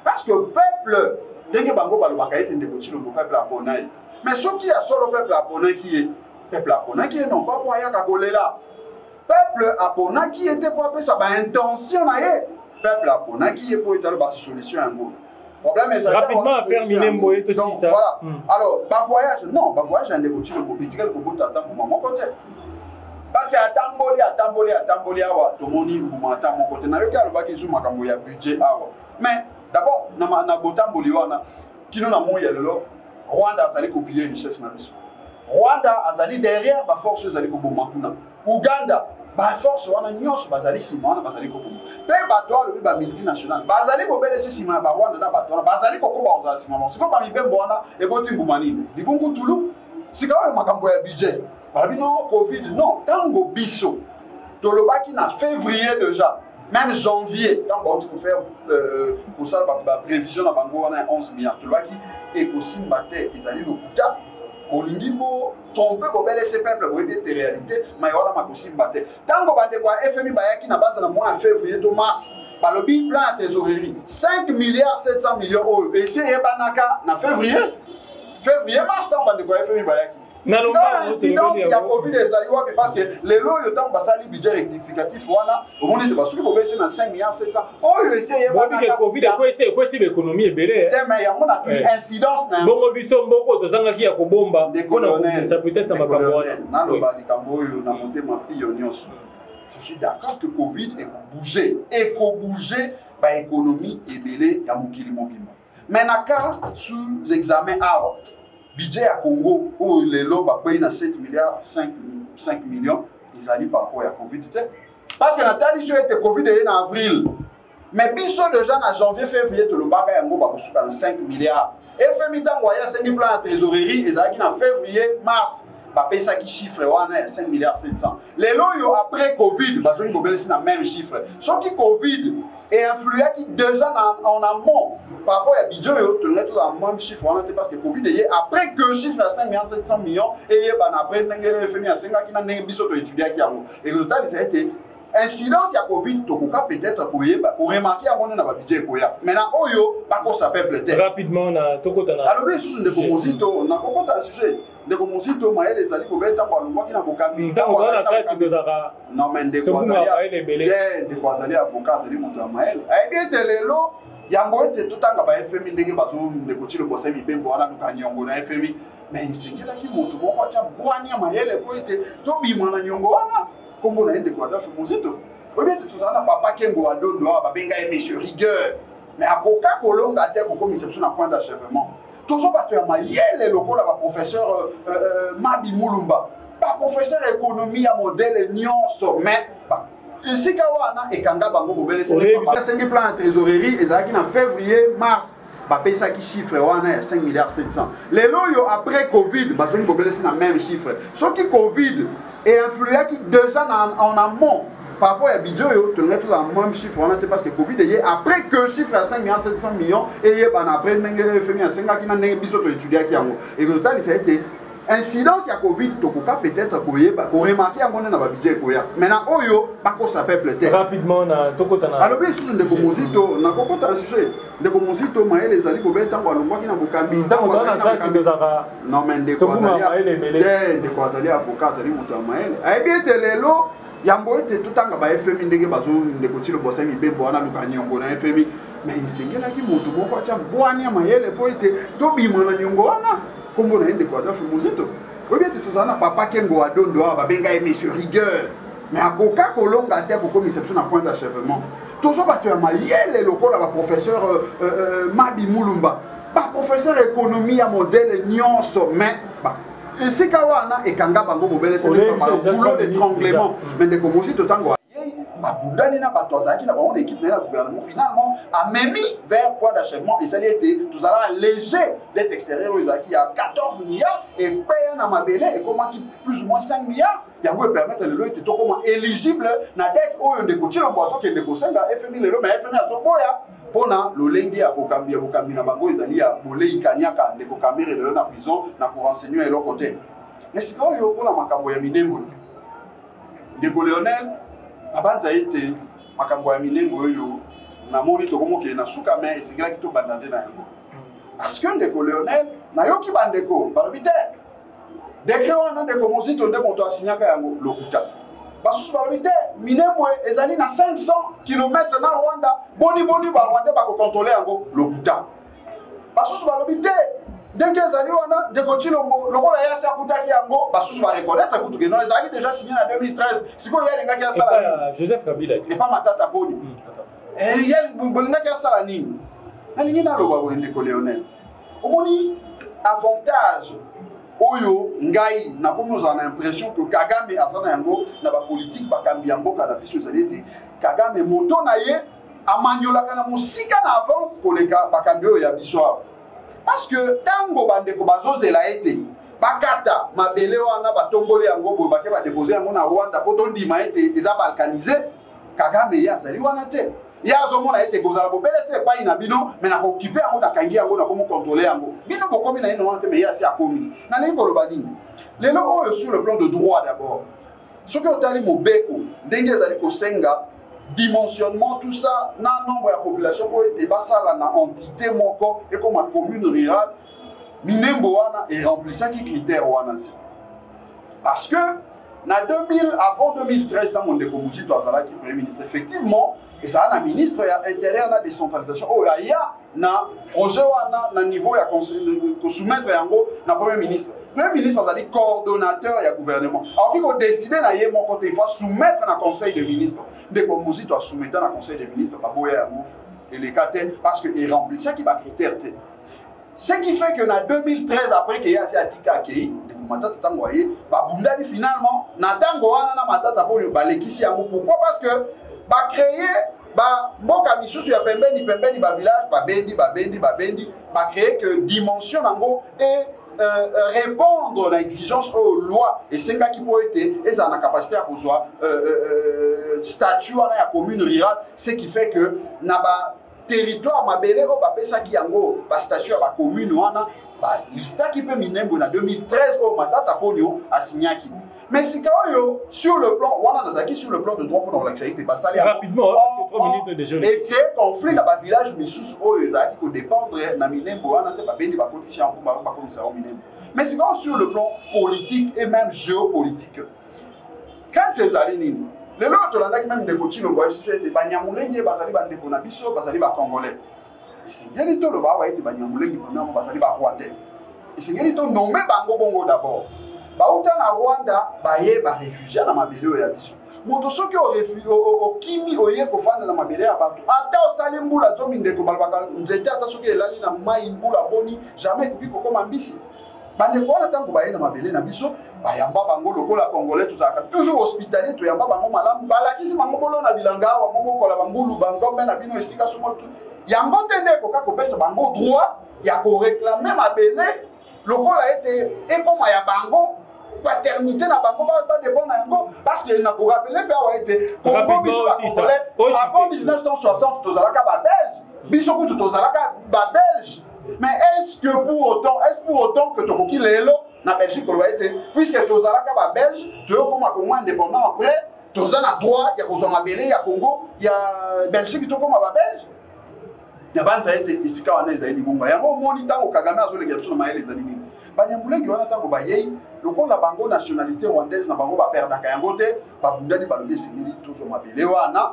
parce que peuple ndenge bango balobaka ete ndeko Tshilombo peuple aponai mais soki ya solo peuple aponaki ye non pas po ayaka kolela peuple aponaki ye te po apesa baintention na ye peuple aponaki ye po etala basolution yango problème ezali rapidement faire minembo et tout ça voilà alors bavoyage non bavoyage ya ndeko Tshilombo bitikali kobota ata mbuma moko te parce que atamboli awa tomoni mbuma ata moko te nayoki alobaki ezu makambo ya budget awa mais d'abord na botamboli wana kino na moi ya lelo Rwanda azali kopiller richesse na biso Rwanda azali derrière ba force ezali koboma kuna Uganda ba force wana nyonso bazali sima wana bazali koboma pe bato alobi ba multinational bazali kobelesa sima ba Rwanda na bato wana bazali kokoba ozala sima mo siko ba mibembo wana eboti mbuma nini libungu tulu sika oyo makambo ya budget babi non covid non tango biso tolobaki na février déjà même janvier, quand on va faire pour ça, la prévision de Bango, on a 11 milliards. Tu vois qui est aussi batté, ils allaient le Kouka, au Lingibo, tromper pour laisser peuple, pour aider tes réalités, mais on a aussi batté. Tant qu'on va dire quoi, FMI Bayaki n'a pas dans le mois de février de mars, par le big plan à trésorerie, 5 milliards 700 millions d'euros, et c'est Ebanaka, en février-mars, tant qu'on va dire quoi, FMI Bayaki. L'incidence, il y a Covid des aïeux parce que les lots, le temps passé le budget rectificatif, voilà, au moment de basculer pour baisser dans 5 milliards 700. Oh, il essaye. Bon, que Covid, quoi c'est l'économie est belle. Mais il y a une incidence. Bon, on vit son beaucoup de gens qui a bomba. Ça peut être ma campagne. Je suis d'accord que Covid est bouger. Et qu'on bouger, l'économie est belle, il y a mon kili mobile. Mais na cas sous examen awa budget à Congo où les lots paye na 7 milliards 5 millions ils allaient par rapport à Covid parce que Nathalie sur était Covid en avril mais biso déjà en janvier février tout le bac yango ba kosuka na 5 milliards et FMI tangoya 5 plans de trésorerie ils allaient en février mars ba paye ça qui chiffre wana 5 milliards 700 les lots yo après Covid ba zoni bobele c'est na même chiffre sauf que Covid et influé qui déjà en amont par rapport à budget tu n'es tout dans le même chiffre parce que Covid est après que chiffre à 5 milliards 700 millions et après n'engagé FMI à 5 qui n'a n'engagé biso to étudier qui amont et le résultat c'est que incidence il y a Covid tokoka peut-être pour remarquer à mon na budget pour ya maintenant oyo pas qu'on s'appelle peut-être rapidement na tokota na alors bien sous de composito on a kokota sujet de composito maël les ali ko beta kwa longwa kina bokambi non mais de quoi de quoi aller avocat c'est mon maël et bien telelo yango ete totanga ba FMI ndenge bazo ndeko chilo bosa bibembo wana tukanyongo na FMI mais singela ki moto moko acha bwani ya maele ko ete to bima na nyongo wana kombo na ende kwa dafu muzito obi ete tuzana papa kengo adondo ba benga monsieur rigueur mais akoka kolonga te ko commission na point d'achèvement toujours bato ya maele lokola ba professeur Mabi Mulumba ba professeur économie ya modèle nyonso mais ici kawana ekanga bango bobele c'est 5 plans de trésorerie ezalaki en février mars ba paye ça qui chiffre wana 5 milliards 700 les loyo après Covid bazoni bobele c'est na même chiffre ce qui Covid et influé qui déjà en amont par rapport à budget tu n'es tout dans le même chiffre parce que Covid est après que chiffre à 5 milliards 700 millions et après n'engagé FMI à 5 qui n'a n'engagé biso to étudier qui amont et le total ça a été incidence ya Covid tokoka peut-être pour remarquer à mon na ba budget ko ya maintenant oyo ba ko s'appelle peut-être rapidement na tokota na alors bien sous ndeko mozito na kokota na sujet ndeko mozito maël les ali ko beta ngo alongwa kina bokambi ntango na kati dozaka non mais ndeko azali avocat azali moto maël ay bien telelo yambo ete tutanga ba FMI ndenge bazo ndeko chilo bosa mibembo wana luka nyongo na FMI mais isengela ki moto moko acha bwani ya maël po ete to bima na nyongo wana kombo na ende kwa dafu muzito obi ete tuzana papa kengo adondo ba benga monsieur rigueur mais akoka kolonga te ko commission na point d'achèvement toujours bato ya mayele lokola ba professeur Mabi Mulumba ba professeur économie ya modèle nyonso mais ba ici kawana ekanga bango bobele c'est pas boulot d'étranglement mais de komozito tango babundani na bato azalaki na bango équipe na gouvernement finalement a mis vers point d'achèvement et ça a été tout ça léger dette extérieure aux acquis à 14 milliards et paye na mabele et comment qui plus ou moins 5 milliards yango permettre le était tout comment éligible na dette oyo ndeko tshilo boaso ke ndeko senga FMI lelo mais FMI azoboya pona lolengi ya kokambi na bango ezali ya bolei kanyaka ndeko kamere lelo na prison na pour renseigner et l'autre côté mais c'est quoi yo pona makambo ya minembo ndeko Lionel abanza ete makambo ya minembo oyo na moni to komo ke na suka mais esigala ki to bandande na yango parce que ndeko Lionel na yoki bandeko barbite décret wana ndeko mozito nde moto asinyaka yango lokuta basusu barbite minembo ezali na 500 km na Rwanda boni ba Rwanda ba ko contrôler yango lokuta basusu barbite ndenge ezali wana ndeko Tshilombo lokola yasi akutaki yango basusu ba reconnaître kutu ke non ezali déjà signé en 2013 sikoyo yalingaki asala Joseph Kabila et pas matata boni yel bolingaki asala nini alingi naloba boye ndeko Lionel omoni avantage oyo ngai nakomi ozala na impression que Kagame aza na yango na bapolitique bakambi ya mboka na biso ezali ete Kagame moto na ye amaniolaka na mosika na avance koleka bakambi oyo ya biso awa parce que tango bandeko bazozela ete bakata mabele wana batomboli yango boye bake badepose yango na Rwanda po tondima ete eza balkanisé Kagame ye azali wana te ye azomona ete kozala bobele se epai na bino me na kokipe yango nakangi yango na komokontrole yango bino bokomi na ye wana te me ye asi akomi na ndenge koloba nini lelo oyo sur le plan de droit d'abord soki otali mobeko ndenge ezali kosenga dimensionnement tout ça na nombre ya population ko ete basala na entité moko et comme la commune rurale minembo wana et remplissaki critère wana ti parce que na 2000 avant 2013 dans mon ndeko muzito azalaki premier ministre effectivement et ça na ministre ya intérieur na décentralisation oh ya na projet wana na niveau ya conseil ko soumettre yango na premier ministre azali coordonnateur ya gouvernement alors qu'il faut décider na ye moko te il faut soumettre na conseil de ministre ndeko muzito a soumettre na conseil de ministre baboya yango et les cas parce qu'il remplit ça qui va critère. Ce qui fait que en 2013, après qu'il y a assez Atika Kei, finalement, pourquoi? Parce que créer mboka misusu ya pembeni village babendi créer que dimension nango et répondre à l'exigence aux lois et c'est qui peut être et ça a la capacité à pouvoir statut à la commune rurale, ce qui fait que naba territoire mabele o bapesa ki yango ba statut à la commune wana ba lista qui peut minembo na 2013 au matata ponyo asignaki. Mais si sur le plan, sur le plan de droit pour l'accès, rapidement, parce que 3 minutes déjà. Et créer conflit dans le village, mais sous qui peut dépendre de Minembo, mais c'est sur le plan politique et même géopolitique. Quand les alignés, les autres, même des côtés, le voyage, c'est des Banyamulenge, Basali Bandekonabiso, Basali Congolais. Et c'est bien les taux, le Bawa et Banyamulenge, premièrement, Basali Rwandais. Et c'est bien les taux nommés Bango Bongo d'abord. Bauta na Rwanda baye ba réfugié na mabele ya biso moto soki o réfugié o kimi oye ko fanda na mabele ya bato ata o sali mbula zomi ndeko balbaka nzete ata soki elali na mai mbula boni jamais koki ko koma mbisi bande ko na tango baye na mabele na biso bayamba bango lokola congolais tuzaka toujours hospitalier to yamba bango malamu balakisi bango bolo na bilanga wa bongo kola bambulu bangombe na bino esika somo yango tende ko ka ko pesa bango droit ya ko réclamer mabele lokola ete et comme ya bango paternité na bango pas dépend na yango parce que na ko rappeler que a été Congo biso congolais avant 1960 tozalaka ba belge biso kutu tozalaka ba belge mais est-ce pour autant que tokoki lelo na Belgique ko été puisque tozalaka ba belge to comme Congo indépendant après tozana droit ya kozwa mabele ya Congo ya Belgique to comme ba belge ya banza été isika wana ezali bonga yango moni tango Kagame azolega biso na mayele ezali nini Banyamulenge wana tango bayei lokola bango nationalité rwandaise na bango baperdaka yango te babundani balobi esengeli tozwa mabele wana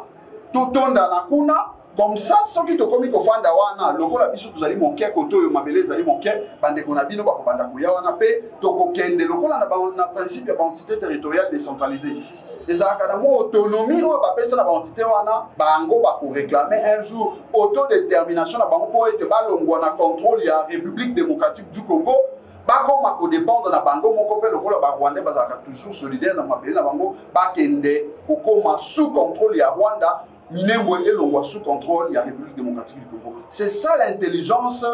totonda na kuna comme ça soki tokomi kofanda wana lokola biso tozali moke koto oyo mabele ezali moke bandeko na bino bakobanda koya wana mpe tokokende lokola na principe ya baentité territoriale décentralisée ezalaka na mo autonomie oyo bapesa na baentité wana bango bakoréclame un jour autodétermination na bango mpo ete balongwa na contrôle ya République démocratique du Congo bakoma ko dépendre na bango moko pe lokola ba Rwanda bazaka toujours solidaire na mabele na bango bakende kokoma sous contrôle ya Rwanda Minembo elongwa sous contrôle ya République démocratique du Congo. C'est ça l'intelligence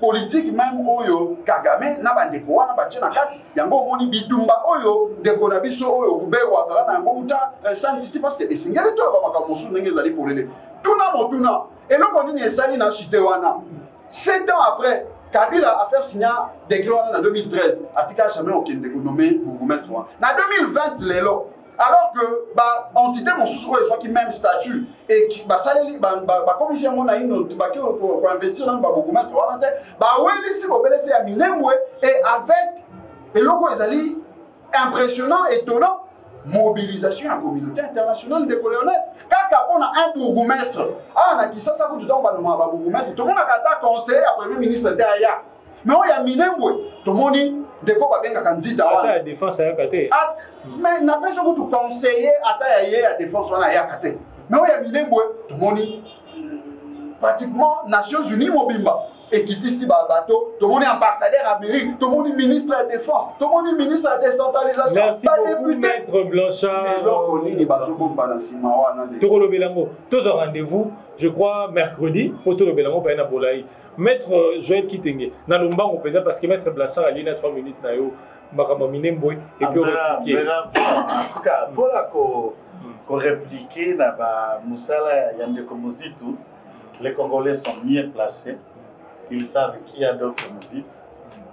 politique même oyo Kagame na bandeko wana batie na kati yango moni bitumba oyo ndeko na biso oyo Rubero azala na yango uta santiti parce que esingeli to ba makambo mosusu ndenge ezali polele tuna motuna eloko nini esali na chite wana 7 ans après, Kabila a fait signer décret en 2013. Atika jamais aucun nommé bourgmestre. En 2020, l'élo. Alors que l'entité mon sous qui même statut et qui commission mon a une autre pour investir dans le bourgmestre. Oui, ici vous laisser à Minemwe et avec et logo ezali impressionnant, étonnant. Mobilisation à la communauté internationale de colonels. Quand on a un bourgmestre, on a dit ça, ça vous dit on va nommer un bourgmestre. Tout le monde a un conseiller à premier ministre derrière. Mais on y a Minembwe. Tout le monde de quoi va bien candidat. La défense à Yakate. Mais n'a pas besoin de conseiller à la défense à Yakate. Mais on y a Minembwe. Tout le monde pratiquement Nations Unies Mobimba. Et qui dit ici bateau, tout le monde est ambassadeur américain, tout le monde est ministre de la défense, tout le monde est ministre de la décentralisation. Merci beaucoup, Maître Blanchard. Tokolo Belango, tous au rendez-vous, je crois, mercredi, pour Tokolo Belango, Paena Bolaï. Maître Joël Kitenge, Nalomba, on peut dire parce que Maître Blanchard a lié 3 minutes, Makama Minemboy, et puis on va expliquer. En tout cas, pour répliquer, Moussala Yandeko Mozitu, les Congolais sont mieux placés. Ils savent qui a d'autres musiques,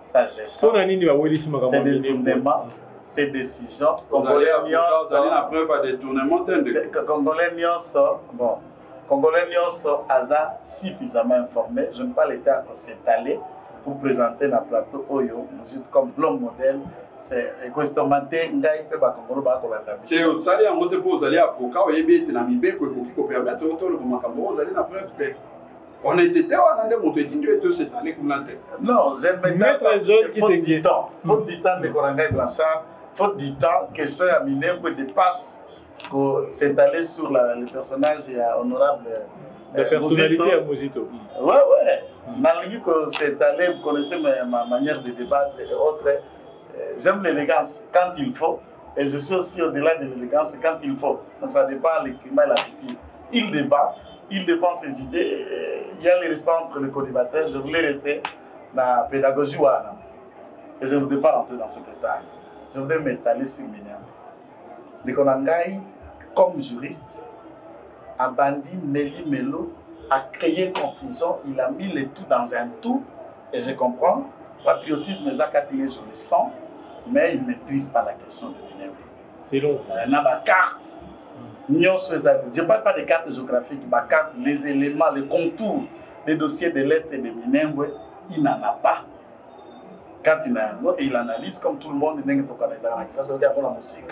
sa gestion, ses détournements, ses décisions. Congolais sont suffisamment informés. Je n'ai pas le temps de s'étaler pour présenter dans le plateau Oyo, musique comme l'homme modèle. C'est exactement ce que je vais on était on a monté tout cette année comme l'antenne. Non, j'aime bien faute du temps. Faute du temps de Korangai Blanchard, faute du temps que ce Minembo dépasse s'étaler sur le personnage honorable. La personnalité à Muzito. Ouais. Malgré que s'étaler, vous connaissez ma manière de débattre et autres. J'aime l'élégance quand il faut. Et je suis aussi au-delà de l'élégance quand il faut. Donc ça dépend du climat et l'attitude. Il débat, il défend ses idées. Il y a le respect entre les co-débatteurs. Je voulais rester dans la pédagogie. Et je ne voudrais pas rentrer dans cet état. Je voudrais m'étaler sur mes nerfs. De Konangai, comme juriste, a bandi Meli Melo, a créé confusion, il a mis le tout dans un tout, et je comprends, patriotisme est accatigné sur le sang, mais il ne maîtrise pas la question de Minembwe. C'est long. Il y a des cartes. Je ne parle pas des cartes géographiques, mais cartes, les éléments, les contours des dossiers de l'Est et de Minembwe, il n'en a pas. Quand il analyse comme tout le monde, ça se regarde en musique,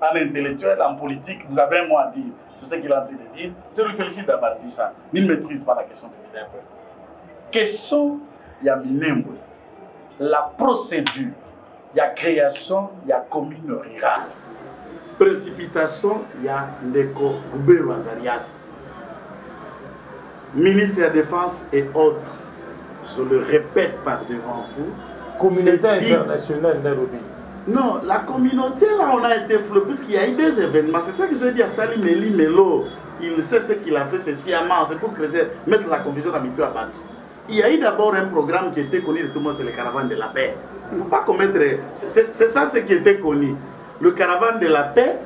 en intellectuel, en politique, vous avez un mot à dire. C'est ce qu'il a dit de dire. Je le félicite d'avoir dit ça. Il ne maîtrise pas la question de Minembwe. Question, il y a Minembwe. La procédure, il y a création, il y a commune rurale. Précipitation, il y a Ndeko Goubérou Azarias. Ministre de la Défense et autres. Je le répète par devant vous. Communauté internationale Nairobi. Non, la communauté là, on a été flou, puisqu'il y a eu des événements. C'est ça que je dis à Sali Meli Melo. Il sait ce qu'il a fait, c'est sciemment, c'est pour mettre la confusion dans Mito à Batou. Il y a eu d'abord un programme qui était connu de tout le monde, c'est le Caravane de la Paix. Il ne faut pas commettre. C'est ça ce qui était connu. Le Caravane de la Paix.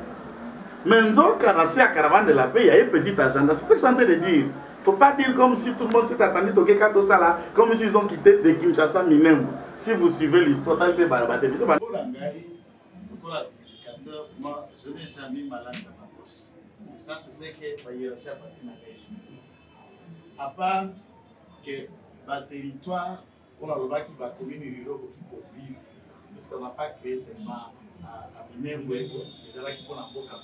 Maintenant, quand on à Caravane de la Paix, il y a un petit agenda. C'est ce que je suis en train de dire. Il ne faut pas dire comme si tout le monde s'est attendu à tout ça là, comme s'ils ont quitté de Kinshasa Minembwe. Si vous suivez l'histoire, vous pouvez barabater. Moi, je n'ai jamais malade dans ma poche. Et ça, c'est ce que la hiérarchie a parti dans la pays. À part que le territoire, on a le bas qui va commune rurale pour vivre. Parce qu'on n'a pas créé seulement à Minembwe, les gens qui vont en Boka.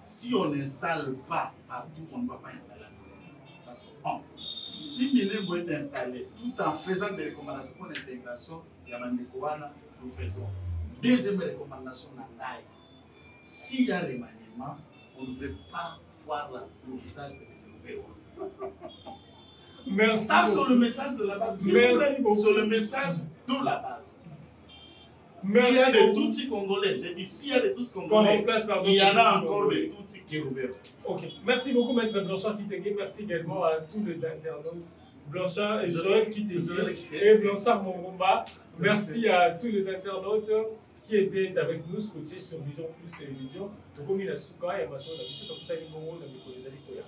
Si on n'installe pas partout, on ne va pas installer. Ça se prend. Si Minembwe est installé, tout en faisant des recommandations pour l'intégration, il y a nous faisons. Deuxième recommandation, s'il y a remaniement, on ne veut pas voir le visage de Minembwe. Merci. Ça, c'est le message de la base. Merci beaucoup. C'est le message de la base. S'il y a des Tutsis congolais, j'ai dit s'il y a des Tutsis congolais, il y en a encore des Tutsis qui ouverts. Ok, merci beaucoup Maître Blanchard Kitenge, merci également à tous les internautes. Blanchard et Joël Kitenge et Blanchard Mongomba. Merci à tous les internautes qui étaient avec nous, scotchés sur Vision Plus Télévision. Tokomi na suka ya maso na biso tokutani bongo na mikolo ezali koya.